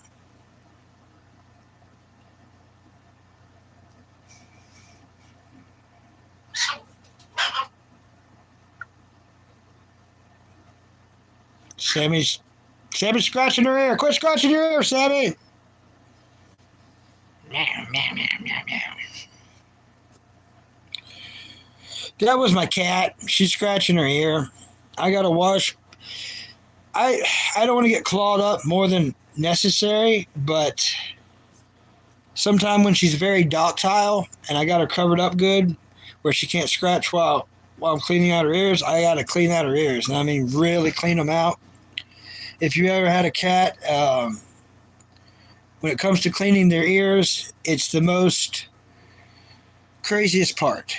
Sammy's scratching her ear. Quit scratching your ear, Sammy. Meow, meow, meow, meow, meow. That was my cat. She's scratching her ear. I gotta wash. I don't want to get clawed up more than necessary, but sometime when she's very docile and I got her covered up good, where she can't scratch while I'm cleaning out her ears, I gotta clean out her ears, and I mean really clean them out. If you ever had a cat, when it comes to cleaning their ears, it's the most craziest part.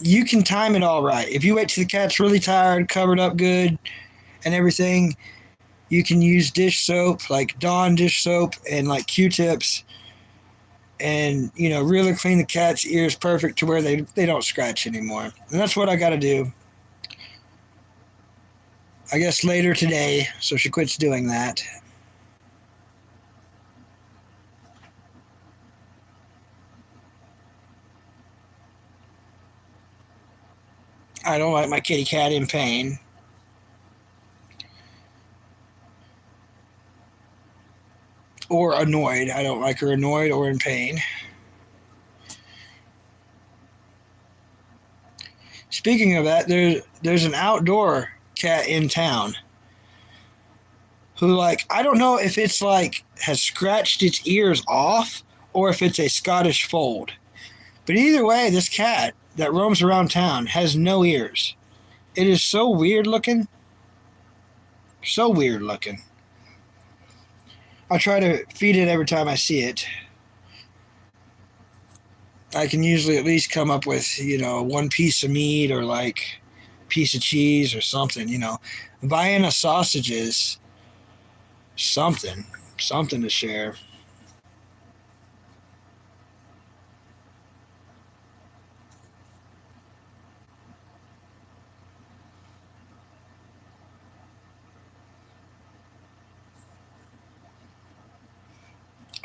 You can time it all right. If you wait till the cat's really tired, covered up good, and everything, you can use dish soap, like Dawn dish soap, and like Q-tips, and really clean the cat's ears perfect to where they don't scratch anymore. And that's what I got to do. I guess later today, so she quits doing that. I don't like my kitty cat in pain. Or annoyed. I don't like her annoyed or in pain. Speaking of that, there's an outdoor cat in town who, like, I don't know if it's like has scratched its ears off or if it's a Scottish fold. But either way, this cat that roams around town has no ears. It is so weird looking. So weird looking. I try to feed it every time I see it. I can usually at least come up with, one piece of meat or like piece of cheese or something. Vienna sausages, something to share.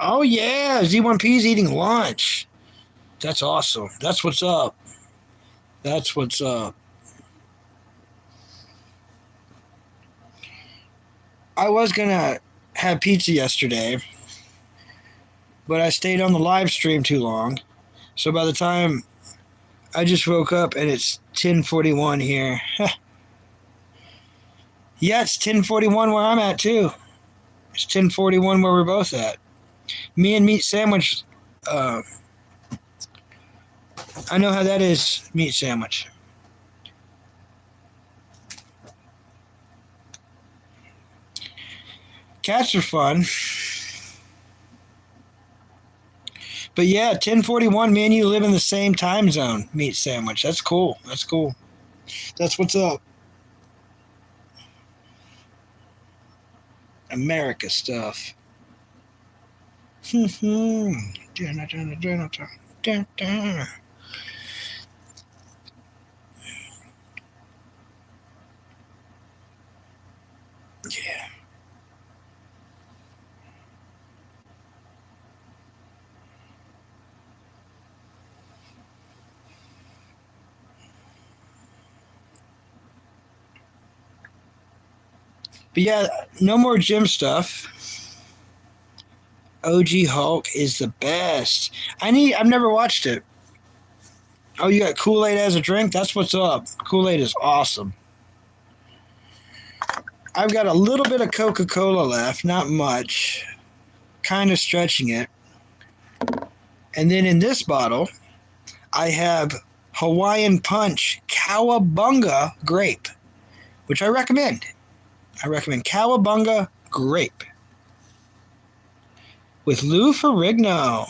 Oh yeah, Z1P's eating lunch. That's awesome. That's what's up. That's what's up. I was gonna have pizza yesterday, but I stayed on the live stream too long. So by the time I just woke up and it's 10:41 here. Yeah, it's 10:41 where I'm at too. It's 10:41 where we're both at. Me and meat sandwich. Uh, I know how that is. Meat sandwich. Cats are fun. But yeah, 10:41. Me and you live in the same time zone. Meat sandwich. That's cool. That's cool. That's what's up. America stuff. Yeah. But yeah, no more gym stuff. OG Hulk is the best. I've never watched it. Oh, you got Kool-Aid as a drink? That's what's up. Kool-Aid is awesome. I've got a little bit of Coca-Cola left, not much. Kind of stretching it. And then in this bottle, I have Hawaiian Punch Cowabunga Grape, which I recommend. I recommend Cowabunga Grape with Lou Ferrigno.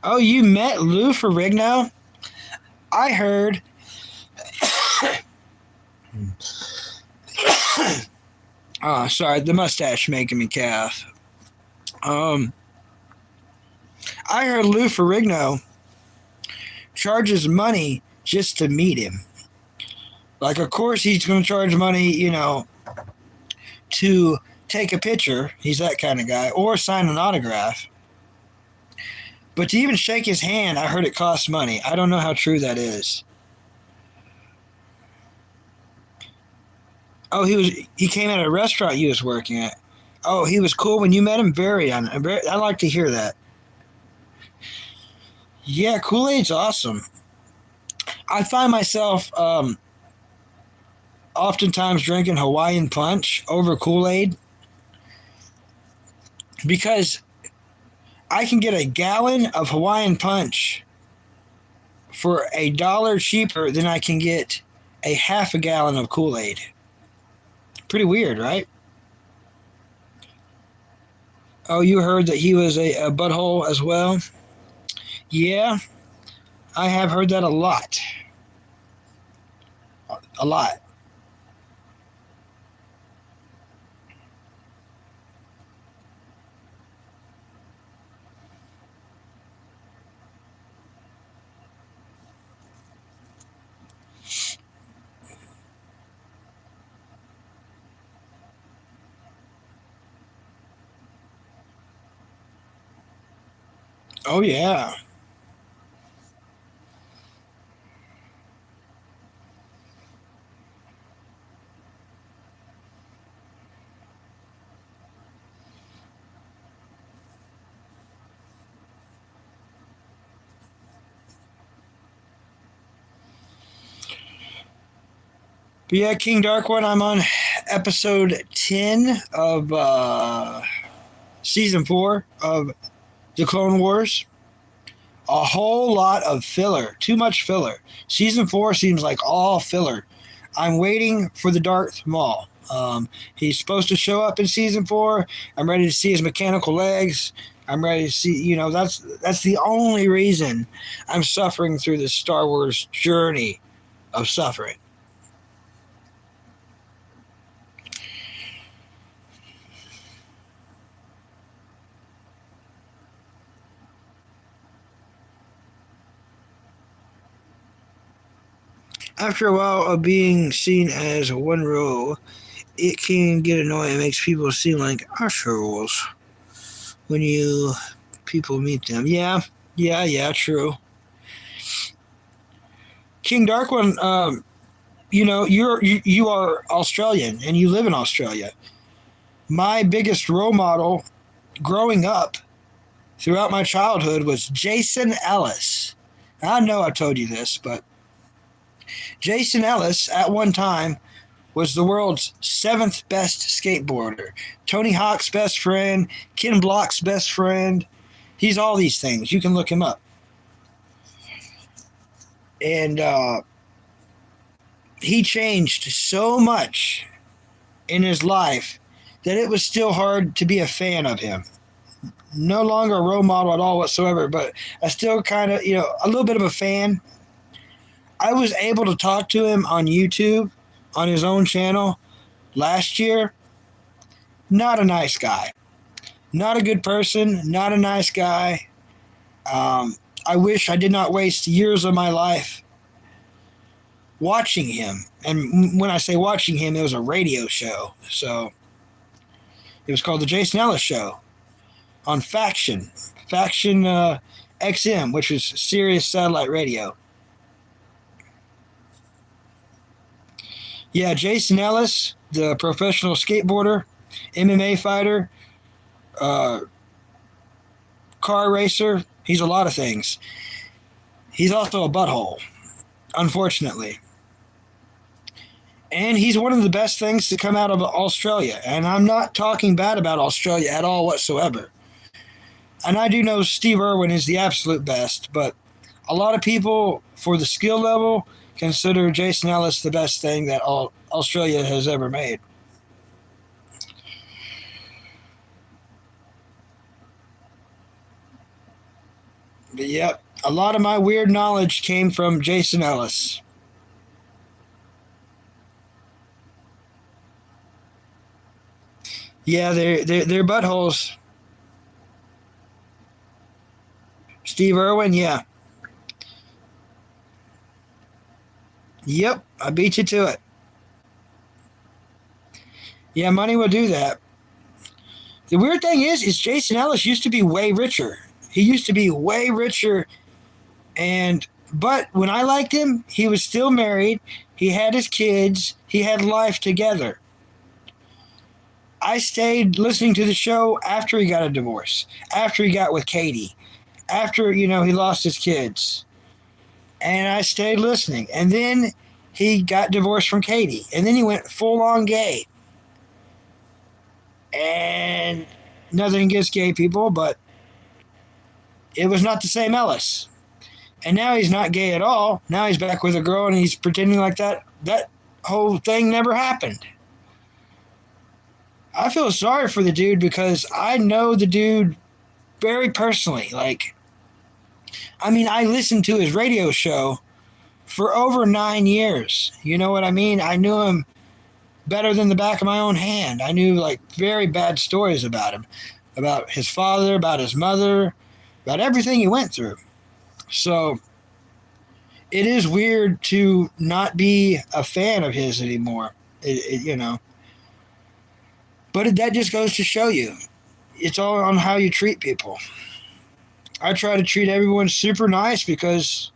Oh, you met Lou Ferrigno? I heard. Oh, sorry, the mustache making me cough. I heard Lou Ferrigno charges money just to meet him. Like, of course, he's going to charge money, to take a picture. He's that kind of guy. Or sign an autograph. But to even shake his hand, I heard it costs money. I don't know how true that is. Oh, he came at a restaurant you was working at. Oh, he was cool when you met him? I like to hear that. Yeah, Kool-Aid's awesome. I find myself oftentimes drinking Hawaiian Punch over Kool-Aid because I can get a gallon of Hawaiian Punch for $1 cheaper than I can get a half a gallon of Kool-Aid. Pretty weird, right? Oh, you heard that he was a butthole as well? Yeah, I have heard that a lot. A lot. Oh, yeah. But yeah, King Dark One, I'm on episode 10 of season 4 of The Clone Wars. A whole lot of filler. Too much filler. Season 4 seems like all filler. I'm waiting for the Darth Maul. He's supposed to show up in season 4. I'm ready to see his mechanical legs. I'm ready to see, that's the only reason I'm suffering through this Star Wars journey of suffering. After a while of being seen as one row, it can get annoying. It makes people seem like assholes when people meet them. Yeah, true. King Dark One, you are Australian and you live in Australia. My biggest role model growing up throughout my childhood was Jason Ellis. I know I told you this, but Jason Ellis at one time was the world's seventh best skateboarder. Tony Hawk's best friend, Ken Block's best friend. He's all these things. You can look him up. And he changed so much in his life that it was still hard to be a fan of him. No longer a role model at all whatsoever, but I still kind of, a little bit of a fan. I was able to talk to him on YouTube, on his own channel, last year. Not a nice guy. Not a good person. Not a nice guy. I wish I did not waste years of my life watching him. And when I say watching him, it was a radio show. So it was called The Jason Ellis Show on Faction XM, which was Sirius Satellite Radio. Yeah, Jason Ellis, the professional skateboarder, MMA fighter, car racer. He's a lot of things. He's also a butthole, unfortunately. And he's one of the best things to come out of Australia. And I'm not talking bad about Australia at all whatsoever. And I do know Steve Irwin is the absolute best, but a lot of people, for the skill level, consider Jason Ellis the best thing that Australia has ever made. But yep, a lot of my weird knowledge came from Jason Ellis. Yeah, they're buttholes. Steve Irwin, yeah. Yep, I beat you to it. Yeah, money will do that. The weird thing is Jason Ellis used to be way richer. He used to be way richer, but when I liked him, he was still married. He had his kids. He had life together. I stayed listening to the show after he got a divorce, after he got with Katie, after, he lost his kids. And I stayed listening. And then he got divorced from Katie. And then he went full-on gay. And nothing against gay people, but it was not the same Ellis. And now he's not gay at all. Now he's back with a girl and he's pretending like that whole thing never happened. I feel sorry for the dude because I know the dude very personally. I listened to his radio show for over 9 years. You know what I mean? I knew him better than the back of my own hand. I knew very bad stories about him, about his father, about his mother, about everything he went through. So it is weird to not be a fan of his anymore, But that just goes to show you, it's all on how you treat people. I try to treat everyone super nice because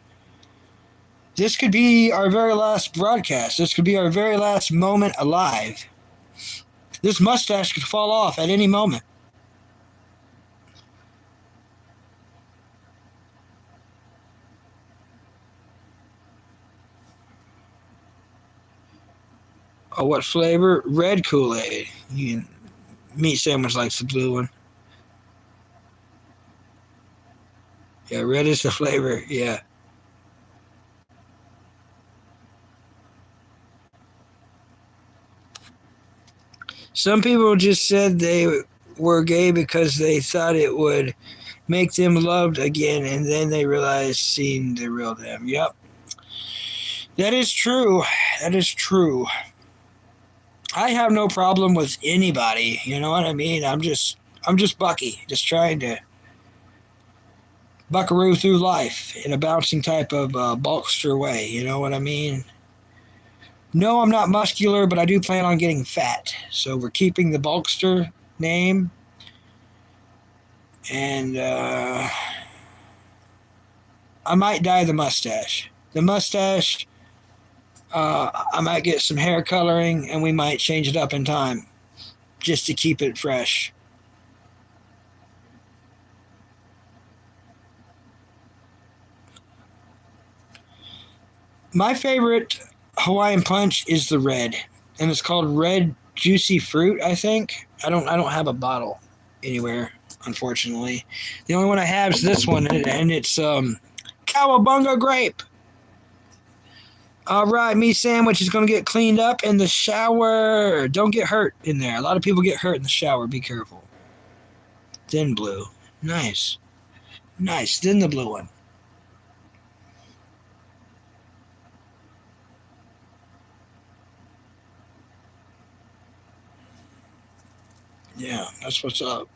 this could be our very last broadcast. This could be our very last moment alive. This mustache could fall off at any moment. Oh, what flavor? Red Kool-Aid. Meat sandwich likes the blue one. Yeah, red is the flavor. Yeah. Some people just said they were gay because they thought it would make them loved again, and then they realized seeing the real them. Yep. That is true. That is true. I have no problem with anybody. You know what I mean? I'm just Bucky, just trying to buckaroo through life in a bouncing type of bulkster way. You know what I mean? No, I'm not muscular, but I do plan on getting fat. So we're keeping the bulkster name. And I might dye the mustache. The mustache, I might get some hair coloring, and we might change it up in time just to keep it fresh. My favorite Hawaiian punch is the red, and it's called Red Juicy Fruit. I think I don't have a bottle anywhere, unfortunately. The only one I have is this one, and it's Cowabunga grape. All right, me sandwich is going to get cleaned up in the shower. Don't get hurt in there. A lot of people get hurt in the shower. Be careful. Then blue. Nice. Nice. Then the blue one. Yeah, that's what's up.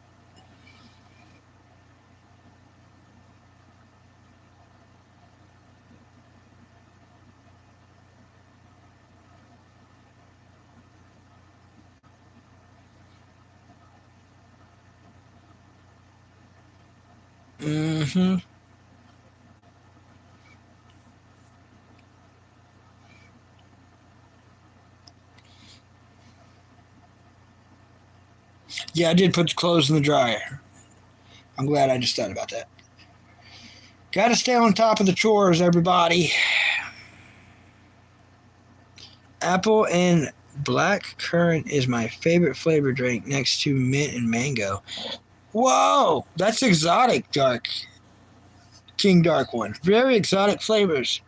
Mm-hmm. Yeah, I did put the clothes in the dryer. I'm glad I just thought about that. Gotta stay on top of the chores, everybody. Apple and black currant is my favorite flavor drink next to mint and mango. Whoa, that's exotic, dark. King Dark one. Very exotic flavors.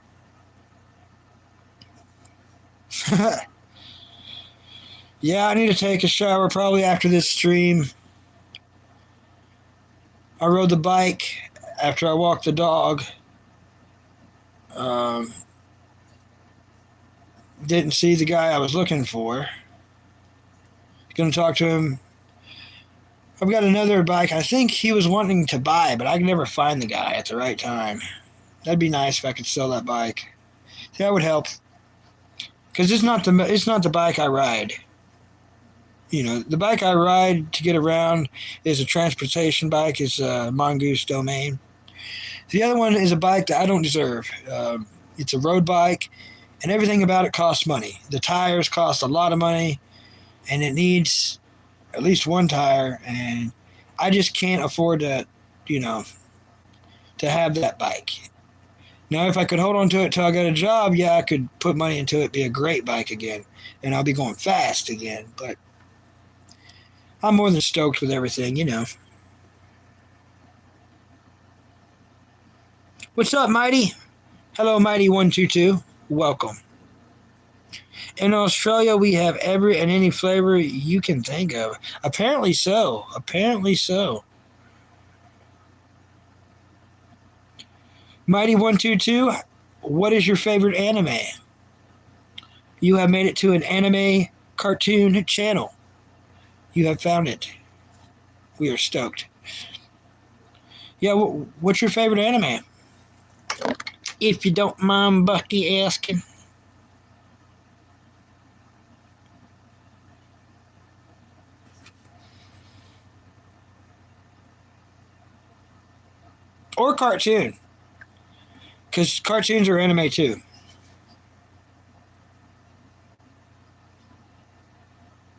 Yeah, I need to take a shower probably after this stream. I rode the bike after I walked the dog. Um, didn't see the guy I was looking for. Going to talk to him. I've got another bike I think he was wanting to buy, but I can never find the guy at the right time. That'd be nice if I could sell that bike. That would help. Because it's not the bike I ride. You know, the bike I ride to get around is a transportation bike. It's a Mongoose Domain. The other one is a bike that I don't deserve. It's a road bike, and everything about it costs money. The tires cost a lot of money, and it needs at least one tire, and I just can't afford to, you know, to have that bike. Now, if I could hold on to it till I got a job, yeah, I could put money into it, be a great bike again, and I'll be going fast again. But I'm more than stoked with everything, you know. What's up, Mighty? Hello, Mighty122. Welcome. In Australia, we have every and any flavor you can think of. Apparently so. Apparently so. Mighty122, what is your favorite anime? You have made it to an anime cartoon channel. You have found it. We are stoked. Yeah, what's your favorite anime? If you don't mind Bucky asking. Or cartoon. Because cartoons are anime too.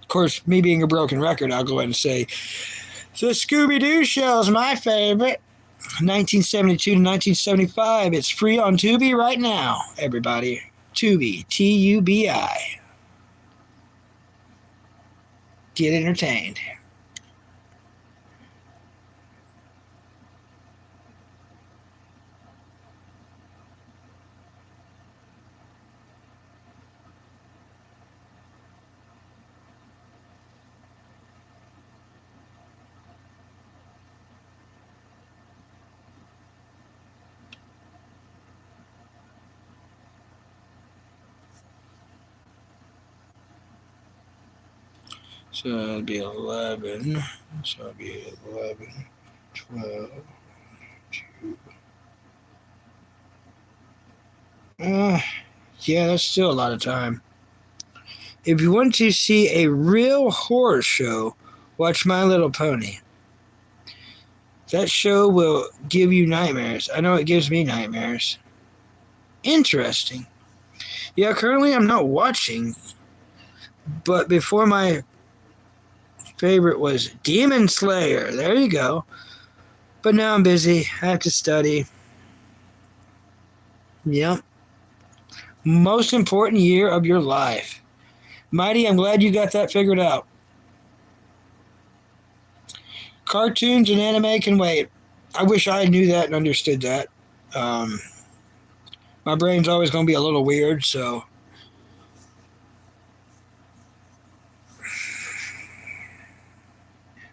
Of course, me being a broken record, I'll go ahead and say the Scooby-Doo show is my favorite. 1972 to 1975. It's free on Tubi right now, everybody. Tubi. Tubi. Get entertained. So it'll be 11. So it'll be 11, 12, 2. Yeah, that's still a lot of time. If you want to see a real horror show, watch My Little Pony. That show will give you nightmares. I know it gives me nightmares. Interesting. Yeah, currently I'm not watching, but before my favorite was Demon Slayer. There you go. But now I'm busy. I have to study. Yep. Most important year of your life. Mighty, I'm glad you got that figured out. Cartoons and anime can wait. I wish I knew that and understood that. Um, my brain's always going to be a little weird, so.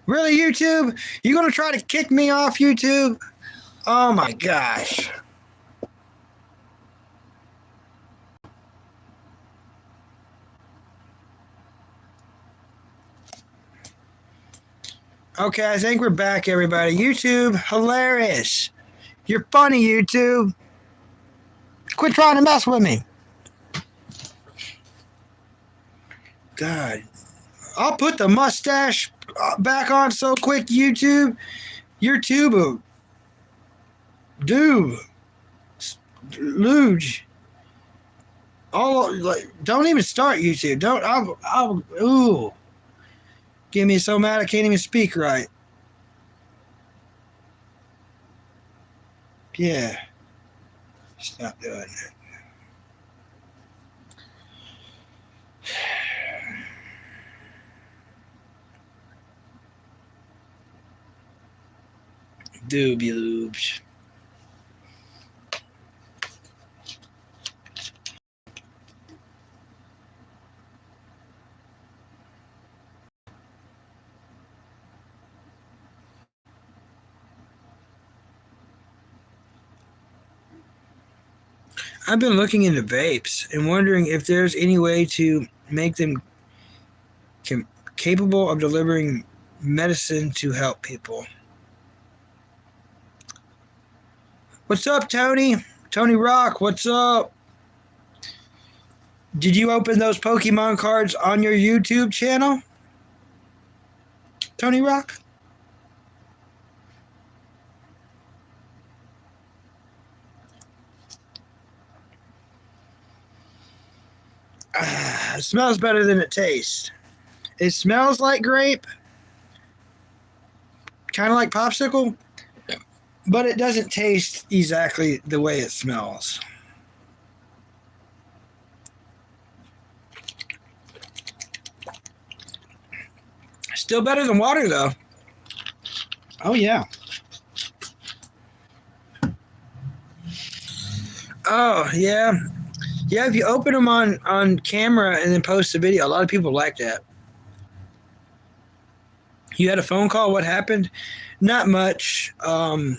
Really, YouTube? You going to try to kick me off YouTube? Oh my gosh. Okay, I think we're back, everybody. YouTube, hilarious. You're funny, YouTube. Quit trying to mess with me. God. I'll put the mustache back on so quick, YouTube. You're tubu. Dude. Luge. All like, don't even start YouTube. Don't. I'll. Ooh. Get me so mad I can't even speak right. Yeah. Stop doing that. Doobie loobs. I've been looking into vapes and wondering if there's any way to make them capable of delivering medicine to help people. What's up, Tony? Tony Rock, what's up? Did you open those Pokemon cards on your YouTube channel? Tony Rock? It smells better than it tastes. It smells like grape, kind of like popsicle, but it doesn't taste exactly the way it smells. Still better than water, though. Oh, yeah. Oh, yeah. Yeah, if you open them on camera and then post a video, a lot of people like that. You had a phone call. What happened? Not much. I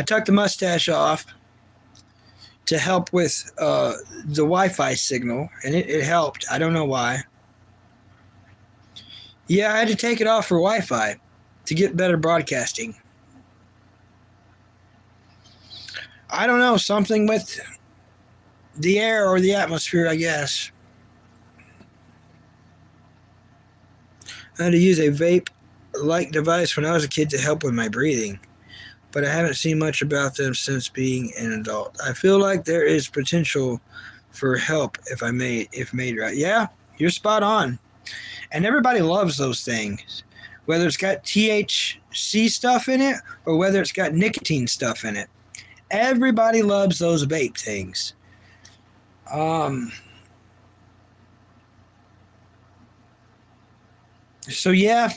took the mustache off to help with the Wi-Fi signal, and it helped. I don't know why. Yeah, I had to take it off for Wi-Fi to get better broadcasting. I don't know, something with the air or the atmosphere, I guess. I had to use a vape-like device when I was a kid to help with my breathing, but I haven't seen much about them since being an adult. I feel like there is potential for help if made right. Yeah, you're spot on. And everybody loves those things, whether it's got THC stuff in it or whether it's got nicotine stuff in it. Everybody loves those vape things. So yeah,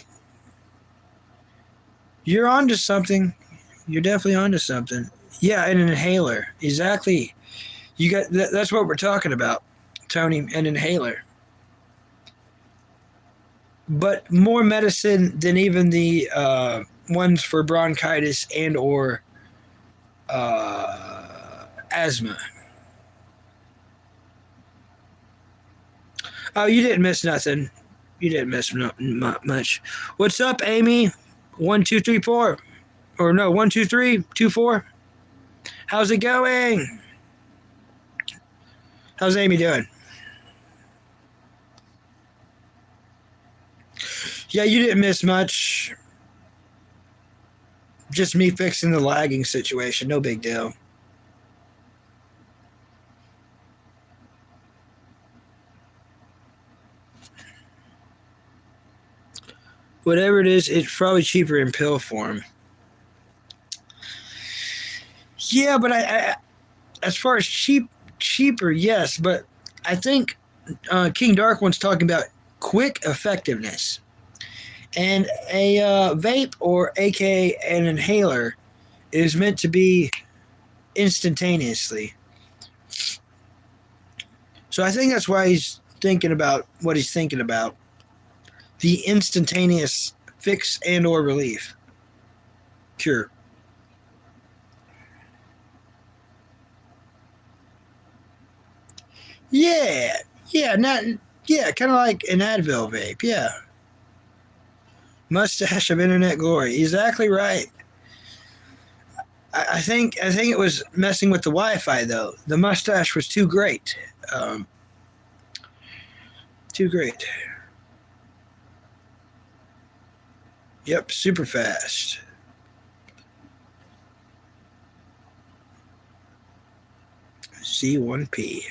you're onto something. You're definitely onto something. Yeah, an inhaler. Exactly. You got that's what we're talking about, Tony. An inhaler. But more medicine than even the ones for bronchitis and or asthma. Oh, you didn't miss nothing. You didn't miss much. What's up, Amy? 1234, or no, 12324. How's it going? How's Amy doing? Yeah, you didn't miss much. Just me fixing the lagging situation. No big deal. Whatever it is, it's probably cheaper in pill form. Yeah, but I as far as cheap cheaper, yes, but I think King Dark One's talking about quick effectiveness. And a vape, or aka an inhaler, is meant to be instantaneously. So I think that's why he's thinking about what he's thinking about, the instantaneous fix and or relief cure. Yeah, yeah, not yeah, kind of like an Advil vape. Yeah, mustache of internet glory. Exactly right. I think it was messing with the Wi-Fi though. The mustache was too great. Um, Too great. Yep, super fast. C1P.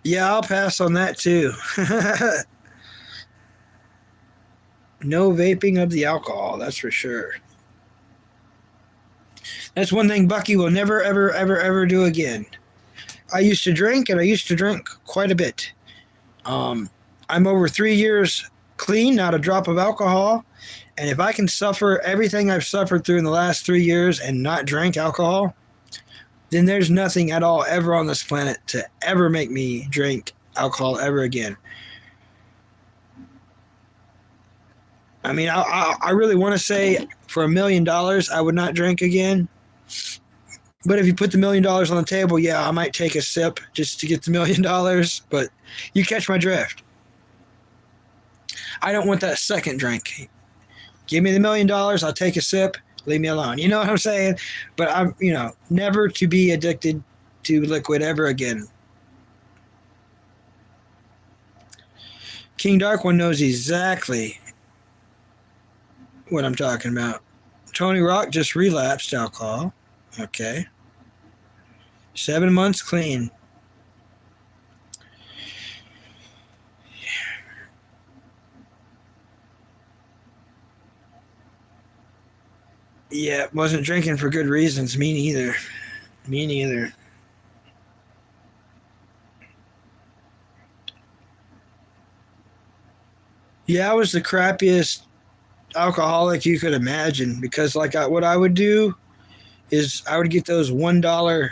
Yeah, I'll pass on that too. No vaping of the alcohol, that's for sure. That's one thing Bucky will never, ever, ever, ever do again. I used to drink, and I used to drink quite a bit. I'm over 3 years clean, not a drop of alcohol. And if I can suffer everything I've suffered through in the last 3 years and not drink alcohol, then there's nothing at all ever on this planet to ever make me drink alcohol ever again. I mean, I really want to say for $1 million, I would not drink again. But if you put the $1 million on the table, yeah, I might take a sip just to get the $1 million. But you catch my drift. I don't want that second drink. Give me the $1 million, I'll take a sip, leave me alone. You know what I'm saying? But I'm, never to be addicted to liquid ever again. King Dark One knows exactly what I'm talking about. Tony Rock just relapsed alcohol. Okay. 7 months clean. Yeah, wasn't drinking for good reasons. Me neither. Me neither. Yeah, I was the crappiest alcoholic you could imagine because, like, what I would do is I would get those $1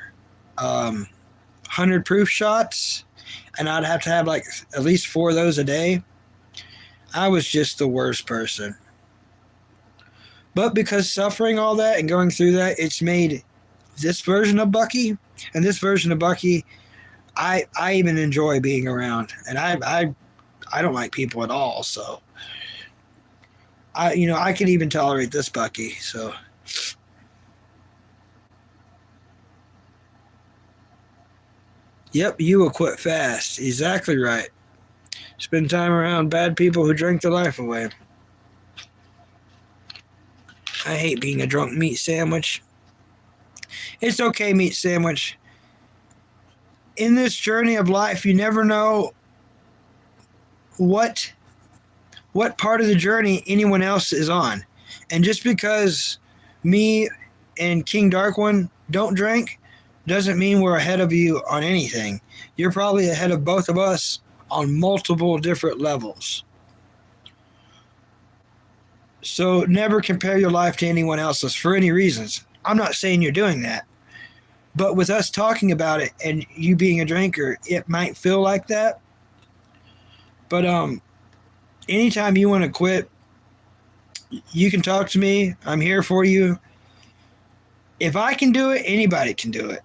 100 proof shots, and I'd have to have like at least 4 of those a day. I was just the worst person. But because suffering all that and going through that, it's made this version of Bucky, and this version of Bucky, I even enjoy being around, and I don't like people at all, so I can even tolerate this Bucky. So yep, you will quit fast. Exactly right. Spend time around bad people who drink their life away. I hate being a drunk meat sandwich. It's okay, meat sandwich. In this journey of life, you never know what part of the journey anyone else is on. And just because me and King Dark One don't drink doesn't mean we're ahead of you on anything. You're probably ahead of both of us on multiple different levels. So never compare your life to anyone else's for any reasons. I'm not saying you're doing that. But with us talking about it and you being a drinker, it might feel like that. But anytime you want to quit, you can talk to me. I'm here for you. If I can do it, anybody can do it.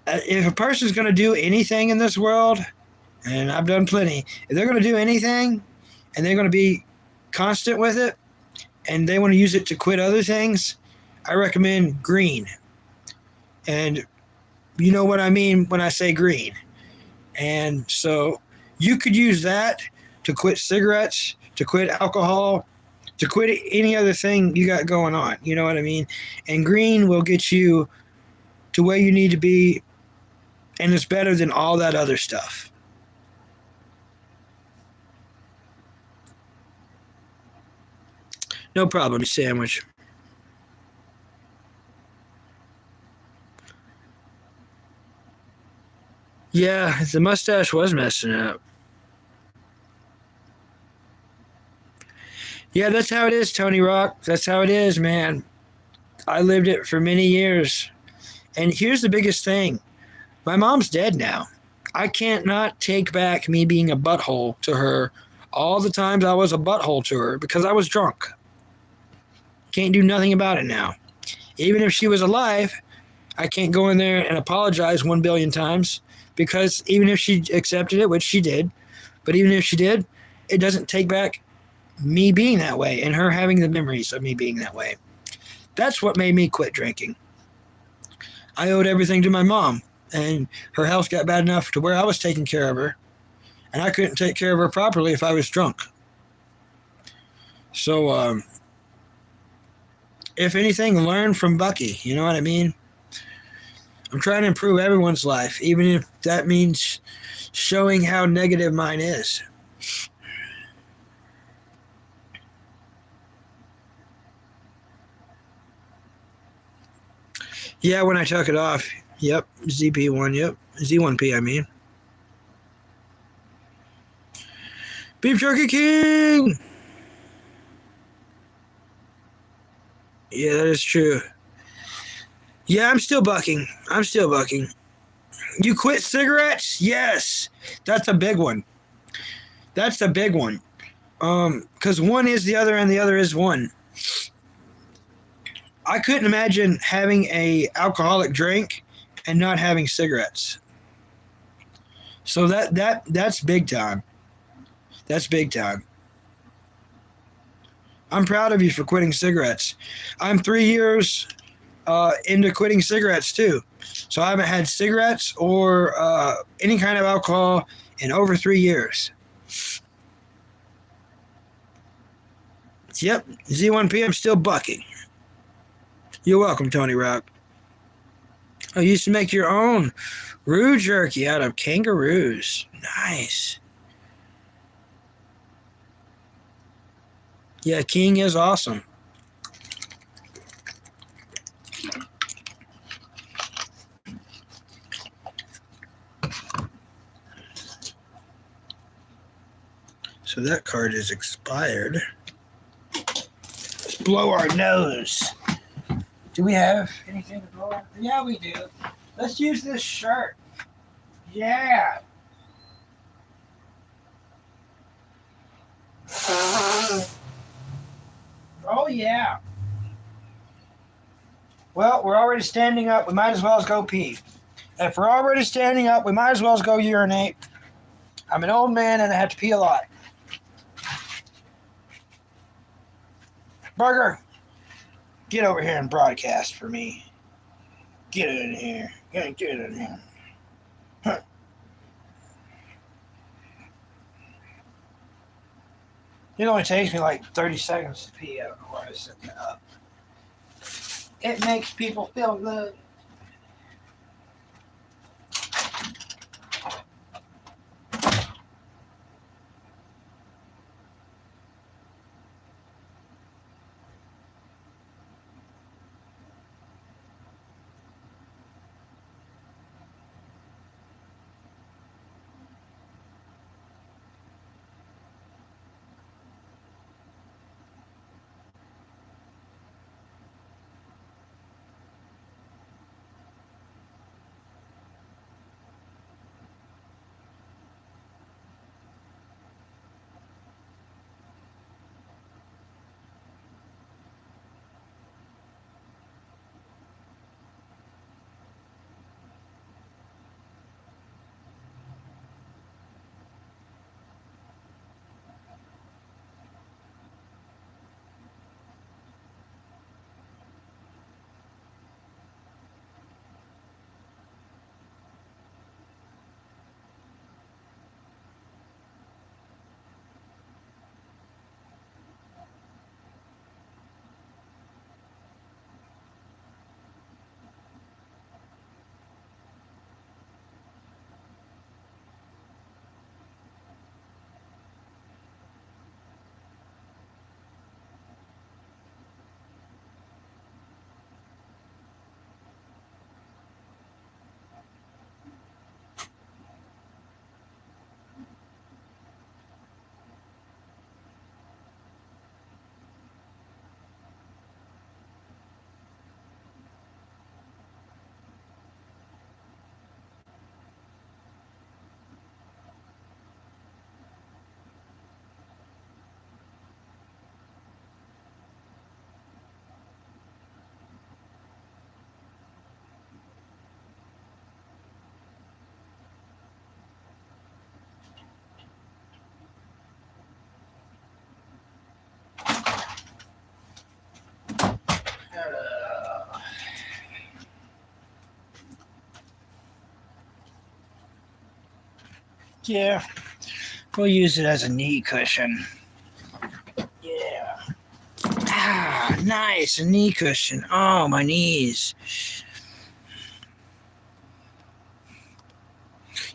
If a person's going to do anything in this world, and I've done plenty, if they're going to do anything and they're going to be constant with it and they want to use it to quit other things, I recommend green. And you know what I mean when I say green. And so you could use that to quit cigarettes, to quit alcohol, to quit any other thing you got going on. You know what I mean? And green will get you to where you need to be, and it's better than all that other stuff. No problem, sandwich. Yeah, the mustache was messing up. Yeah, that's how it is, Tony Rock. That's how it is, man. I lived it for many years. And here's the biggest thing. My mom's dead now. I can't not take back me being a butthole to her all the times I was a butthole to her because I was drunk. Can't do nothing about it now. Even if she was alive, I can't go in there and apologize 1 billion times because even if she accepted it, which she did, but even if she did, it doesn't take back me being that way and her having the memories of me being that way. That's what made me quit drinking. I owed everything to my mom, and her health got bad enough to where I was taking care of her, and I couldn't take care of her properly if I was drunk. So, if anything, learn from Bucky. You know what I mean? I'm trying to improve everyone's life, even if that means showing how negative mine is. Yeah, when I took it off. Yep, ZP1, yep. Z1P, I mean. Beef Jerky King! Yeah, that is true. Yeah, I'm still bucking. I'm still bucking. You quit cigarettes? Yes. That's a big one. That's the big one. Because one is the other and the other is one. I couldn't imagine having a alcoholic drink and not having cigarettes. So that's big time. That's big time. I'm proud of you for quitting cigarettes. I'm 3 years into quitting cigarettes too. So I haven't had cigarettes or any kind of alcohol in over 3 years. Yep, Z1P, I'm still bucking. You're welcome, Tony Rock. I used to make your own roo jerky out of kangaroos. Nice. Yeah, King is awesome. So that card is expired. Let's blow our nose. Do we have anything to blow? Yeah, we do. Let's use this shirt. Yeah. Oh, yeah. Well, we're already standing up. We might as well go pee. If we're already standing up, we might as well go urinate. I'm an old man and I have to pee a lot. Burger, get over here and broadcast for me. Get in here. Get in here. Huh. It only takes me like 30 seconds to pee. I don't know why I set that up. It makes people feel good. Yeah. We'll use it as a knee cushion. Yeah. Ah, nice. A knee cushion. Oh, my knees.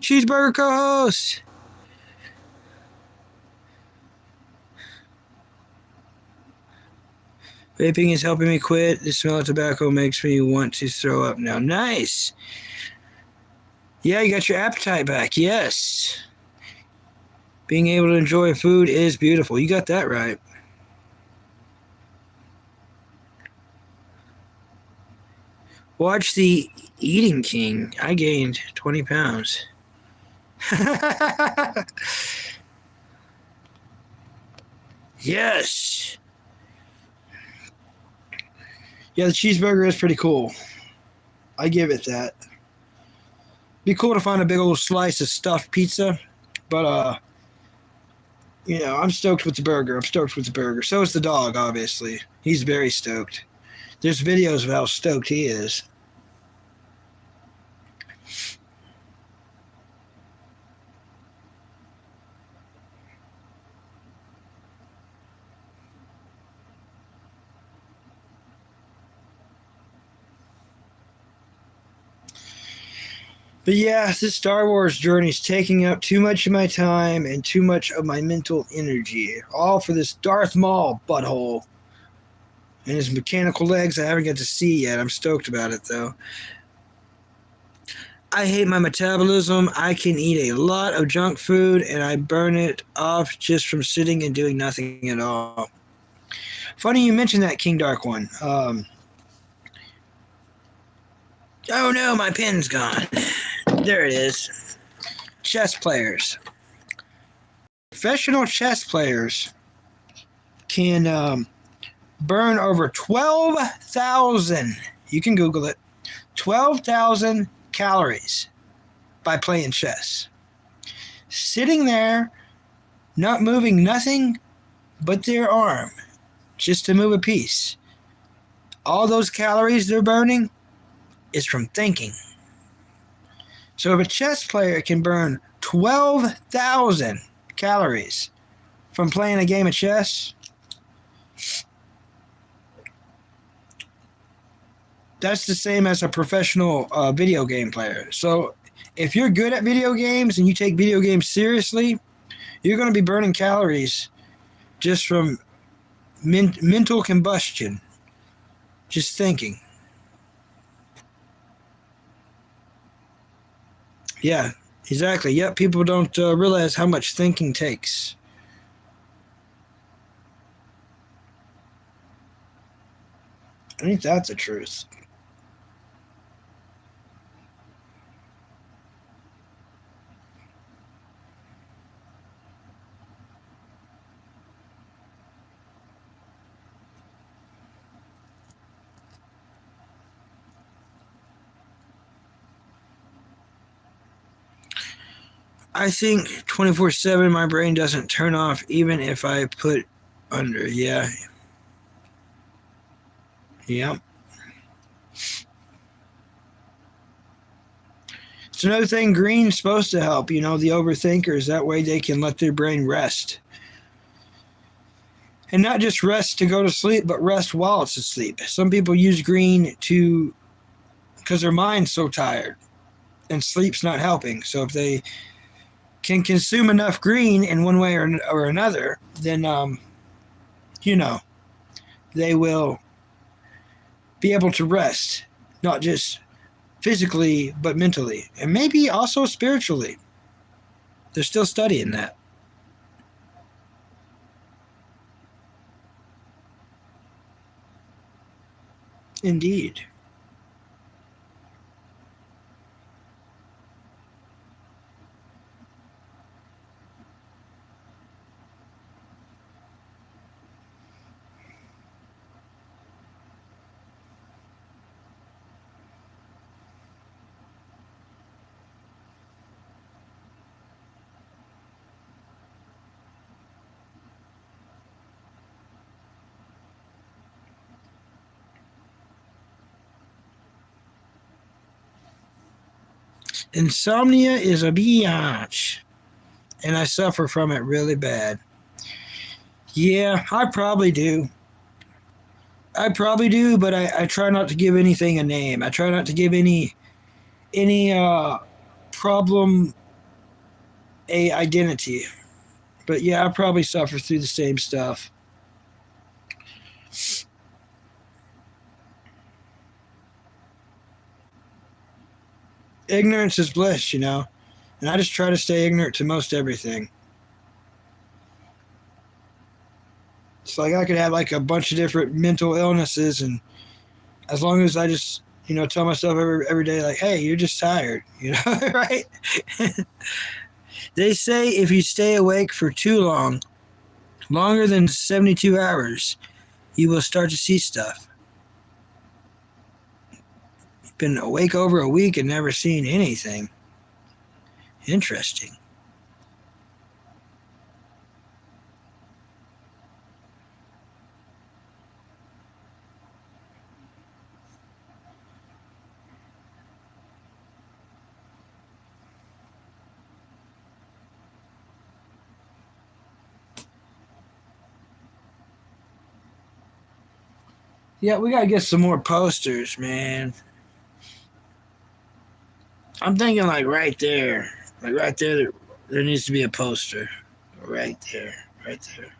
Cheeseburger co-host. Vaping is helping me quit. The smell of tobacco makes me want to throw up now. Nice. Yeah, you got your appetite back. Yes. Being able to enjoy food is beautiful. You got that right. Watch the Eating King. I gained 20 pounds. Yes. Yeah, the cheeseburger is pretty cool. I give it that. Be cool to find a big old slice of stuffed pizza, but I'm stoked with the burger. I'm stoked with the burger. So is the dog, obviously. He's very stoked. There's videos of how stoked he is. But yeah, this Star Wars journey is taking up too much of my time and too much of my mental energy. All for this Darth Maul butthole. And his mechanical legs I haven't got to see yet. I'm stoked about it, though. I hate my metabolism. I can eat a lot of junk food, and I burn it off just from sitting and doing nothing at all. Funny you mentioned that, King Dark One. Oh no, my pen's gone. There it is. Chess players. Professional chess players can burn over 12,000, you can Google it, 12,000 calories by playing chess. Sitting there, not moving nothing but their arm, just to move a piece. All those calories they're burning is from thinking. So if a chess player can burn 12,000 calories from playing a game of chess, that's the same as a professional video game player. So if you're good at video games and you take video games seriously, you're going to be burning calories just from mental combustion, just thinking. Yeah, exactly. Yep, people don't realize how much thinking takes. I think that's the truth. I think 24/7 my brain doesn't turn off even if I put under. Yeah. Yep. It's another thing green's supposed to help, the overthinkers. That way they can let their brain rest. And not just rest to go to sleep, but rest while it's asleep. Some people use green because their mind's so tired and sleep's not helping. So if they can consume enough green in one way or another, then, they will be able to rest, not just physically, but mentally, and maybe also spiritually. They're still studying that. Indeed. Insomnia is a biatch. and I suffer from it really bad. Yeah, I probably do. I probably do, but I try not to give anything a name. I try not to give any problem a identity. But yeah, I probably suffer through the same stuff. Ignorance is bliss, you know, and I just try to stay ignorant to most everything. It's like I could have like a bunch of different mental illnesses, and as long as I just tell myself every day like, hey, you're just tired, right? They say if you stay awake for too long, longer than 72 hours, you will start to see stuff. You've been awake over a week and never seen anything. Interesting. Yeah, we gotta get some more posters, man. I'm thinking like right there, there needs to be a poster, right there, right there.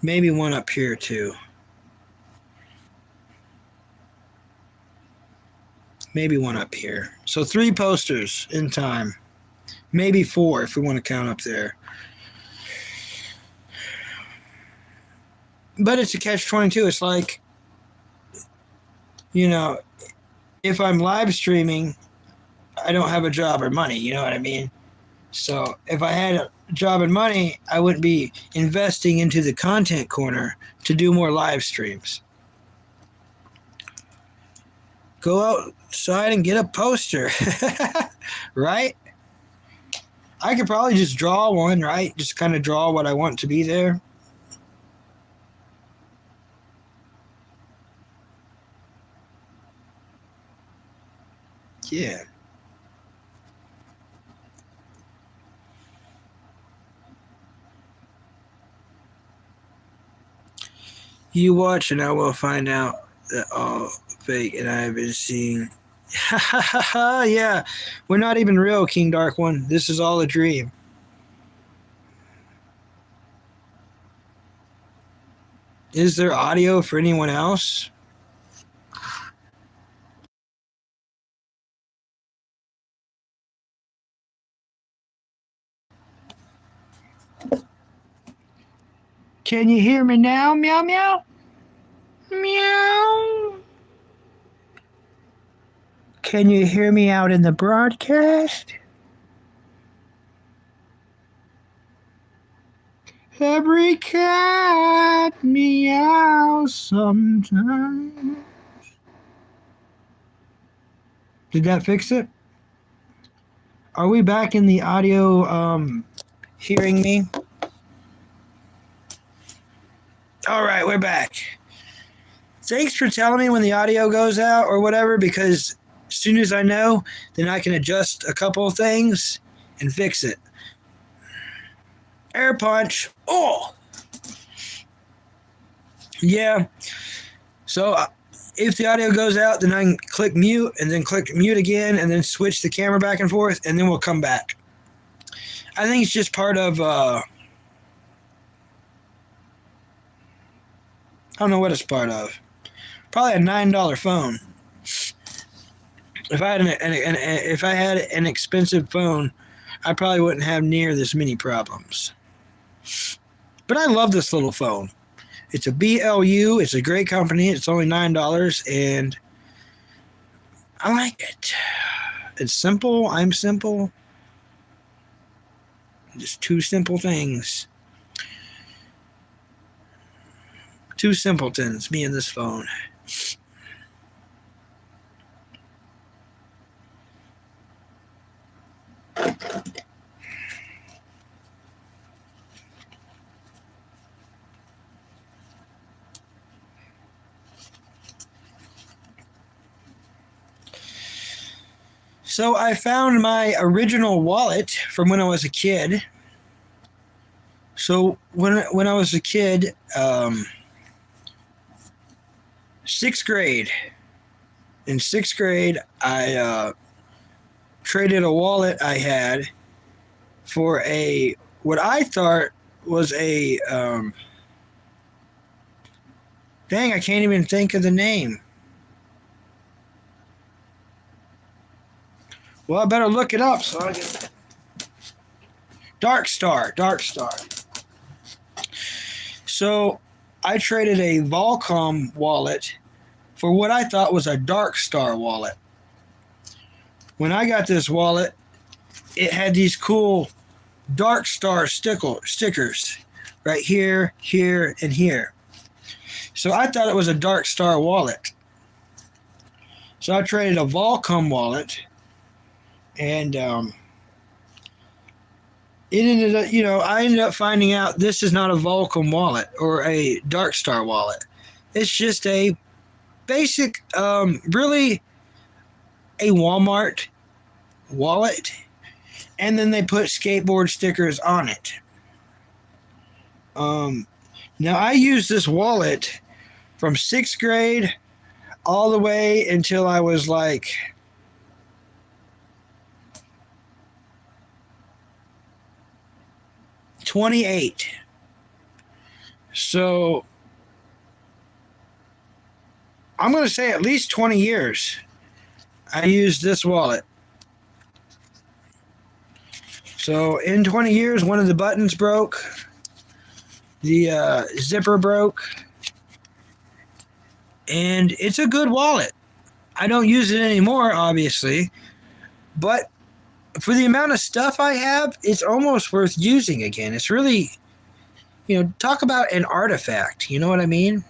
Maybe one up here too. Maybe one up here. So 3 posters in time. Maybe 4 if we want to count up there. But it's a catch-22. It's like, you know, if I'm live streaming, I don't have a job or money. You know what I mean? So if I had a job and money, I wouldn't be investing into the content corner to do more live streams. Go outside and get a poster, right? I could probably just draw one, right? Just kind of draw what I want to be there. Yeah. You watch and I will find out that all fake and I have been seeing. Yeah. We're not even real, King Dark One. This is all a dream. Is there audio for anyone else? Can you hear me now? Meow meow. Meow. Can you hear me out in the broadcast? Every cat meows sometimes. Did that fix it? Are we back in the audio hearing me? All right, we're back. Thanks for telling me when the audio goes out or whatever, because as soon as I know, then I can adjust a couple of things and fix it. Air punch. Oh! Yeah. So if the audio goes out, then I can click mute and then click mute again and then switch the camera back and forth and then we'll come back. I think it's just part of, I don't know what it's part of. Probably a $9 phone. If I had if I had an expensive phone, I probably wouldn't have near this many problems. But I love this little phone. It's a BLU. It's a great company. It's only $9, and I like it. It's simple. I'm simple. Just 2 simple things. 2 simpletons, me and this phone. So I found my original wallet from when I was a kid. So when I was a kid, sixth grade. In sixth grade, I traded a wallet I had for a what I thought was a dang, I can't even think of the name. Well, I better look it up. So I get Dark Star. Dark Star. So I traded a Volcom wallet for what I thought was a Dark Star wallet. When I got this wallet, it had these cool Dark Star stickers right here, here, and here. So I thought it was a Dark Star wallet. So I traded a Volcom wallet, and it ended up, I ended up finding out this is not a Volcom wallet or a Dark Star wallet. It's just a basic, really a Walmart wallet, and then they put skateboard stickers on it. Now I used this wallet from sixth grade all the way until I was like 28. So I'm going to say at least 20 years I used this wallet. So in 20 years, one of the buttons broke, the zipper broke, and it's a good wallet. I don't use it anymore, obviously, but for the amount of stuff I have, it's almost worth using again. It's really, talk about an artifact. You know what I mean?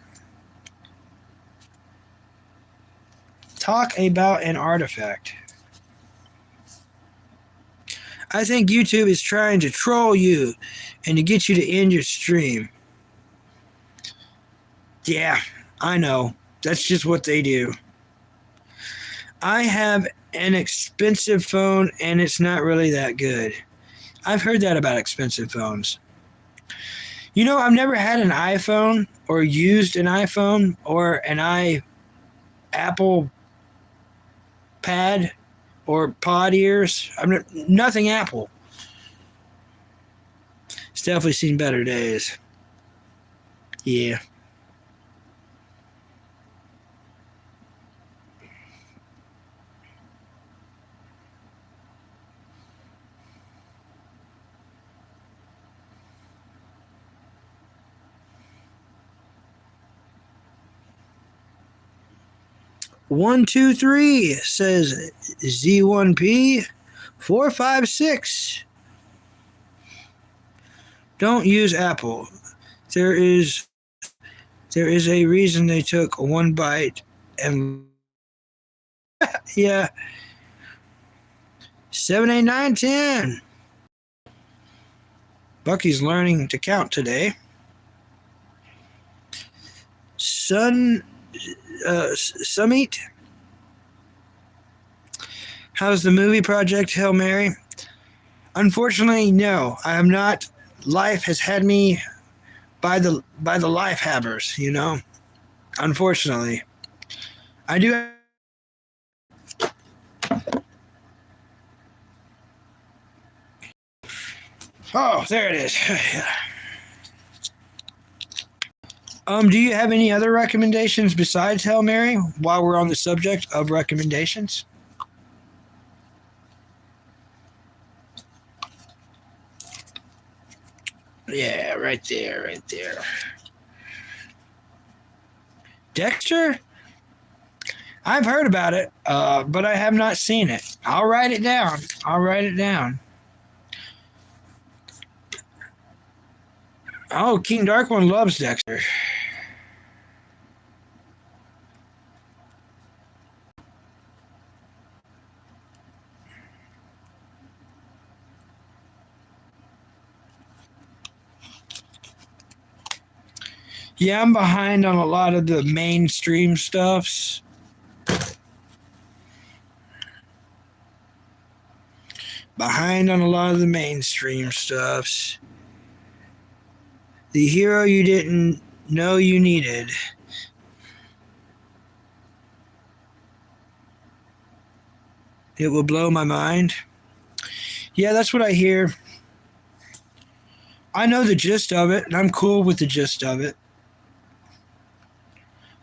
Talk about an artifact. I think YouTube is trying to troll you and to get you to end your stream. Yeah, I know. That's just what they do. I have an expensive phone and it's not really that good. I've heard that about expensive phones. I've never had an iPhone or used an iPhone or an Apple Pad or pod ears. Nothing Apple. It's definitely seen better days. Yeah. One, two, three says Z1P 456. Don't use Apple. There is a reason they took one bite and yeah. 7, 8, 9, 10. Bucky's learning to count today. Summit. How's the movie project, Hail Mary? Unfortunately, no. I am not. Life has had me by the life havers, Unfortunately. I do. Oh, there it is. Do you have any other recommendations besides Hail Mary while we're on the subject of recommendations? Yeah, right there. Dexter? I've heard about it, but I have not seen it. I'll write it down. Oh, King Dark One loves Dexter. Yeah, I'm behind on a lot of the mainstream stuffs. behind on a lot of the mainstream stuffs. The hero you didn't know you needed. It will blow my mind. Yeah, that's what I hear. I know the gist of it, and I'm cool with the gist of it.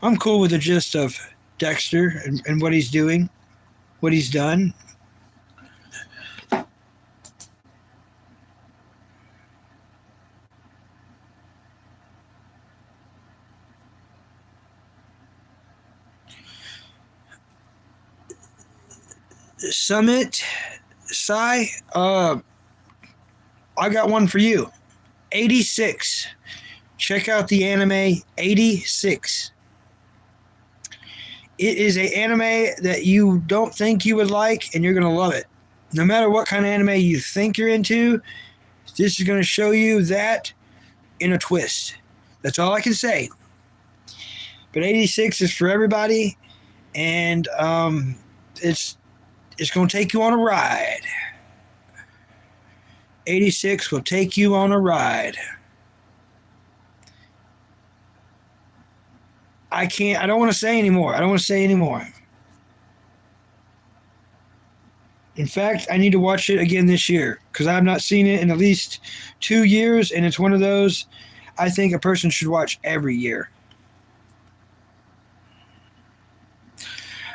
I'm cool with the gist of Dexter and what he's doing, what he's done. Summit, Sai, I got one for you. 86. Check out the anime 86. It is an anime that you don't think you would like, and you're going to love it. No matter what kind of anime you think you're into, this is going to show you that in a twist. That's all I can say. But 86 is for everybody, and it's going to take you on a ride. 86 will take you on a ride. I don't want to say anymore. In fact, I need to watch it again this year because I have not seen it in at least 2 years, and it's one of those I think a person should watch every year.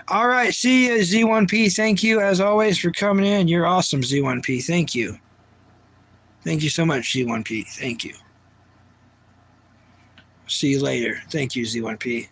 All right, see you, Z1P. Thank you, as always, for coming in. You're awesome, Z1P. Thank you. Thank you so much, Z1P. Thank you. See you later. Thank you, Z1P.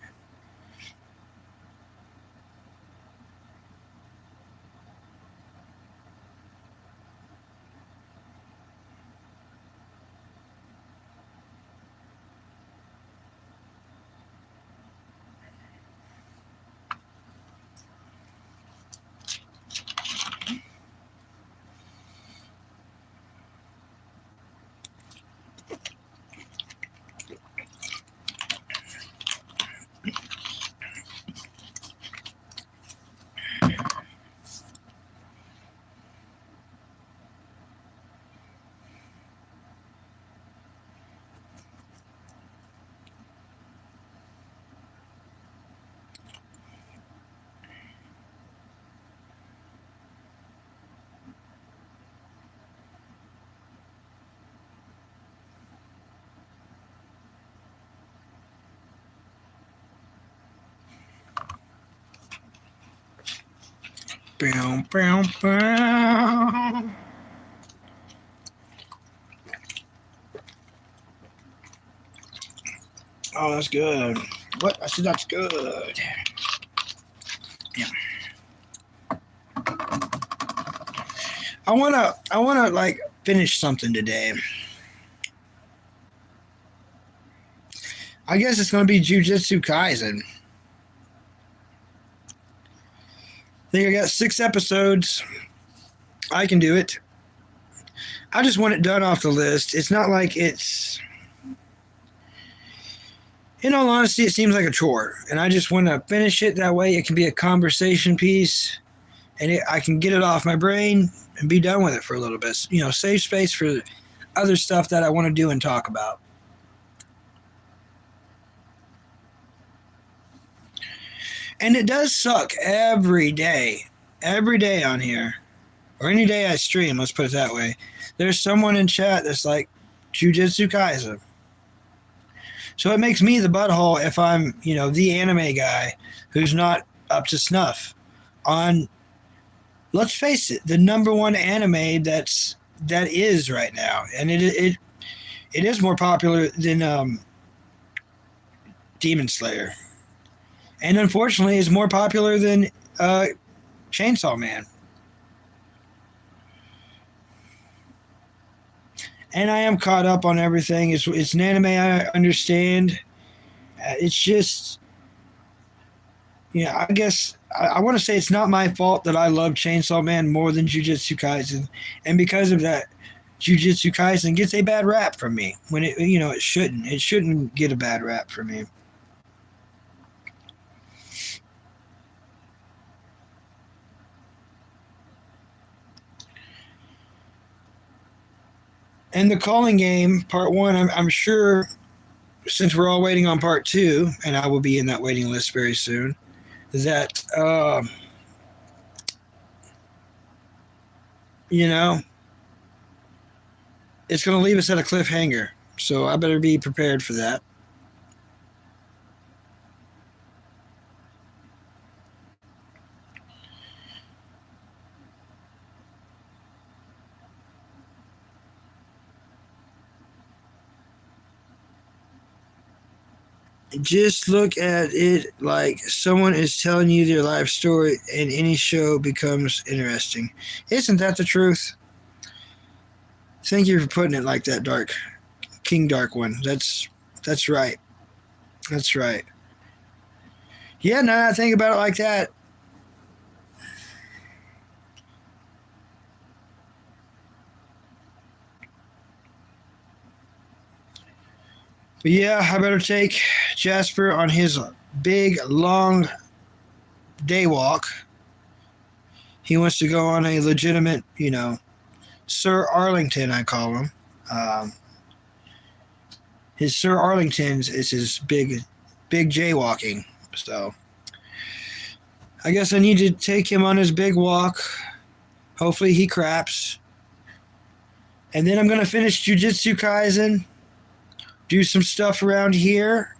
Bow, bow, bow. Oh, that's good. What? I said that's good. Yeah. I wanna like finish something today. I guess it's gonna be Jujutsu Kaisen. I think I got 6 episodes. I can do it. I just want it done off the list. It's not like it's... In all honesty, it seems like a chore. And I just want to finish it. That way it can be a conversation piece. And I can get it off my brain and be done with it for a little bit. You know, save space for other stuff that I want to do and talk about. And it does suck every day on here, or any day I stream, let's put it that way. There's someone in chat that's like, Jujutsu Kaisen. So it makes me the butthole if I'm, you know, the anime guy who's not up to snuff on, let's face it, the number one anime that is right now. And it is more popular than Demon Slayer. And unfortunately, it's more popular than Chainsaw Man. And I am caught up on everything. It's an anime I understand. It's just, I guess I want to say it's not my fault that I love Chainsaw Man more than Jujutsu Kaisen. And because of that, Jujutsu Kaisen gets a bad rap from me when it shouldn't. It shouldn't get a bad rap from me. And the calling game, part one, I'm sure, since we're all waiting on part two, and I will be in that waiting list very soon, that, you know, it's going to leave us at a cliffhanger. So I better be prepared for that. Just look at it like someone is telling you their life story, and any show becomes interesting. Isn't that the truth? Thank you for putting it like that, Dark King Dark One. That's right. That's right. Yeah, now that I think about it like that. But yeah, I better take Jasper on his big, long day walk. He wants to go on a legitimate, Sir Arlington, I call him. Um, his Sir Arlington's is his big jaywalking. So I guess I need to take him on his big walk. Hopefully he craps. And then I'm going to finish Jujutsu Kaisen, do some stuff around here,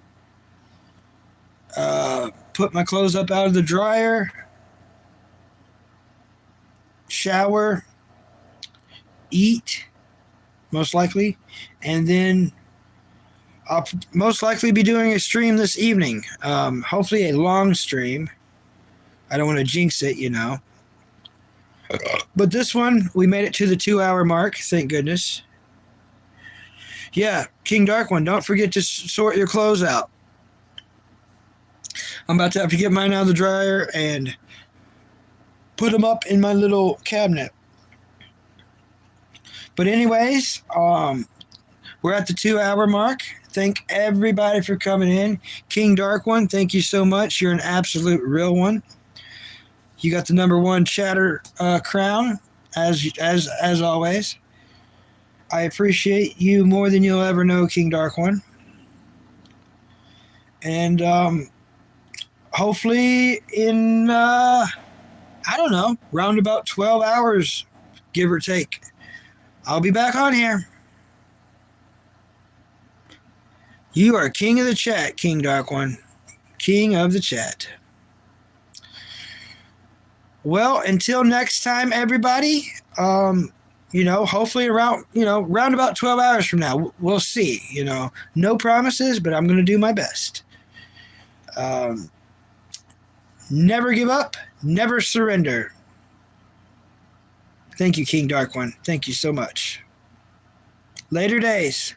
put my clothes up out of the dryer, shower, eat, most likely, and then I'll most likely be doing a stream this evening. Hopefully a long stream. I don't want to jinx it, But this one, we made it to the 2-hour mark, thank goodness. Yeah, King Dark One, don't forget to sort your clothes out. I'm about to have to get mine out of the dryer and put them up in my little cabinet. But anyways, we're at the 2-hour mark. Thank everybody for coming in. King Dark One, thank you so much. You're an absolute real one. You got the number one chatter crown, as always. I appreciate you more than you'll ever know, King Dark One. And hopefully in, I don't know, round about 12 hours, give or take, I'll be back on here. You are king of the chat, King Dark One. King of the chat. Well, until next time, everybody, hopefully around about 12 hours from now, we'll see, no promises, but I'm going to do my best. Never give up, never surrender. Thank you, King Dark One. Thank you so much. Later days.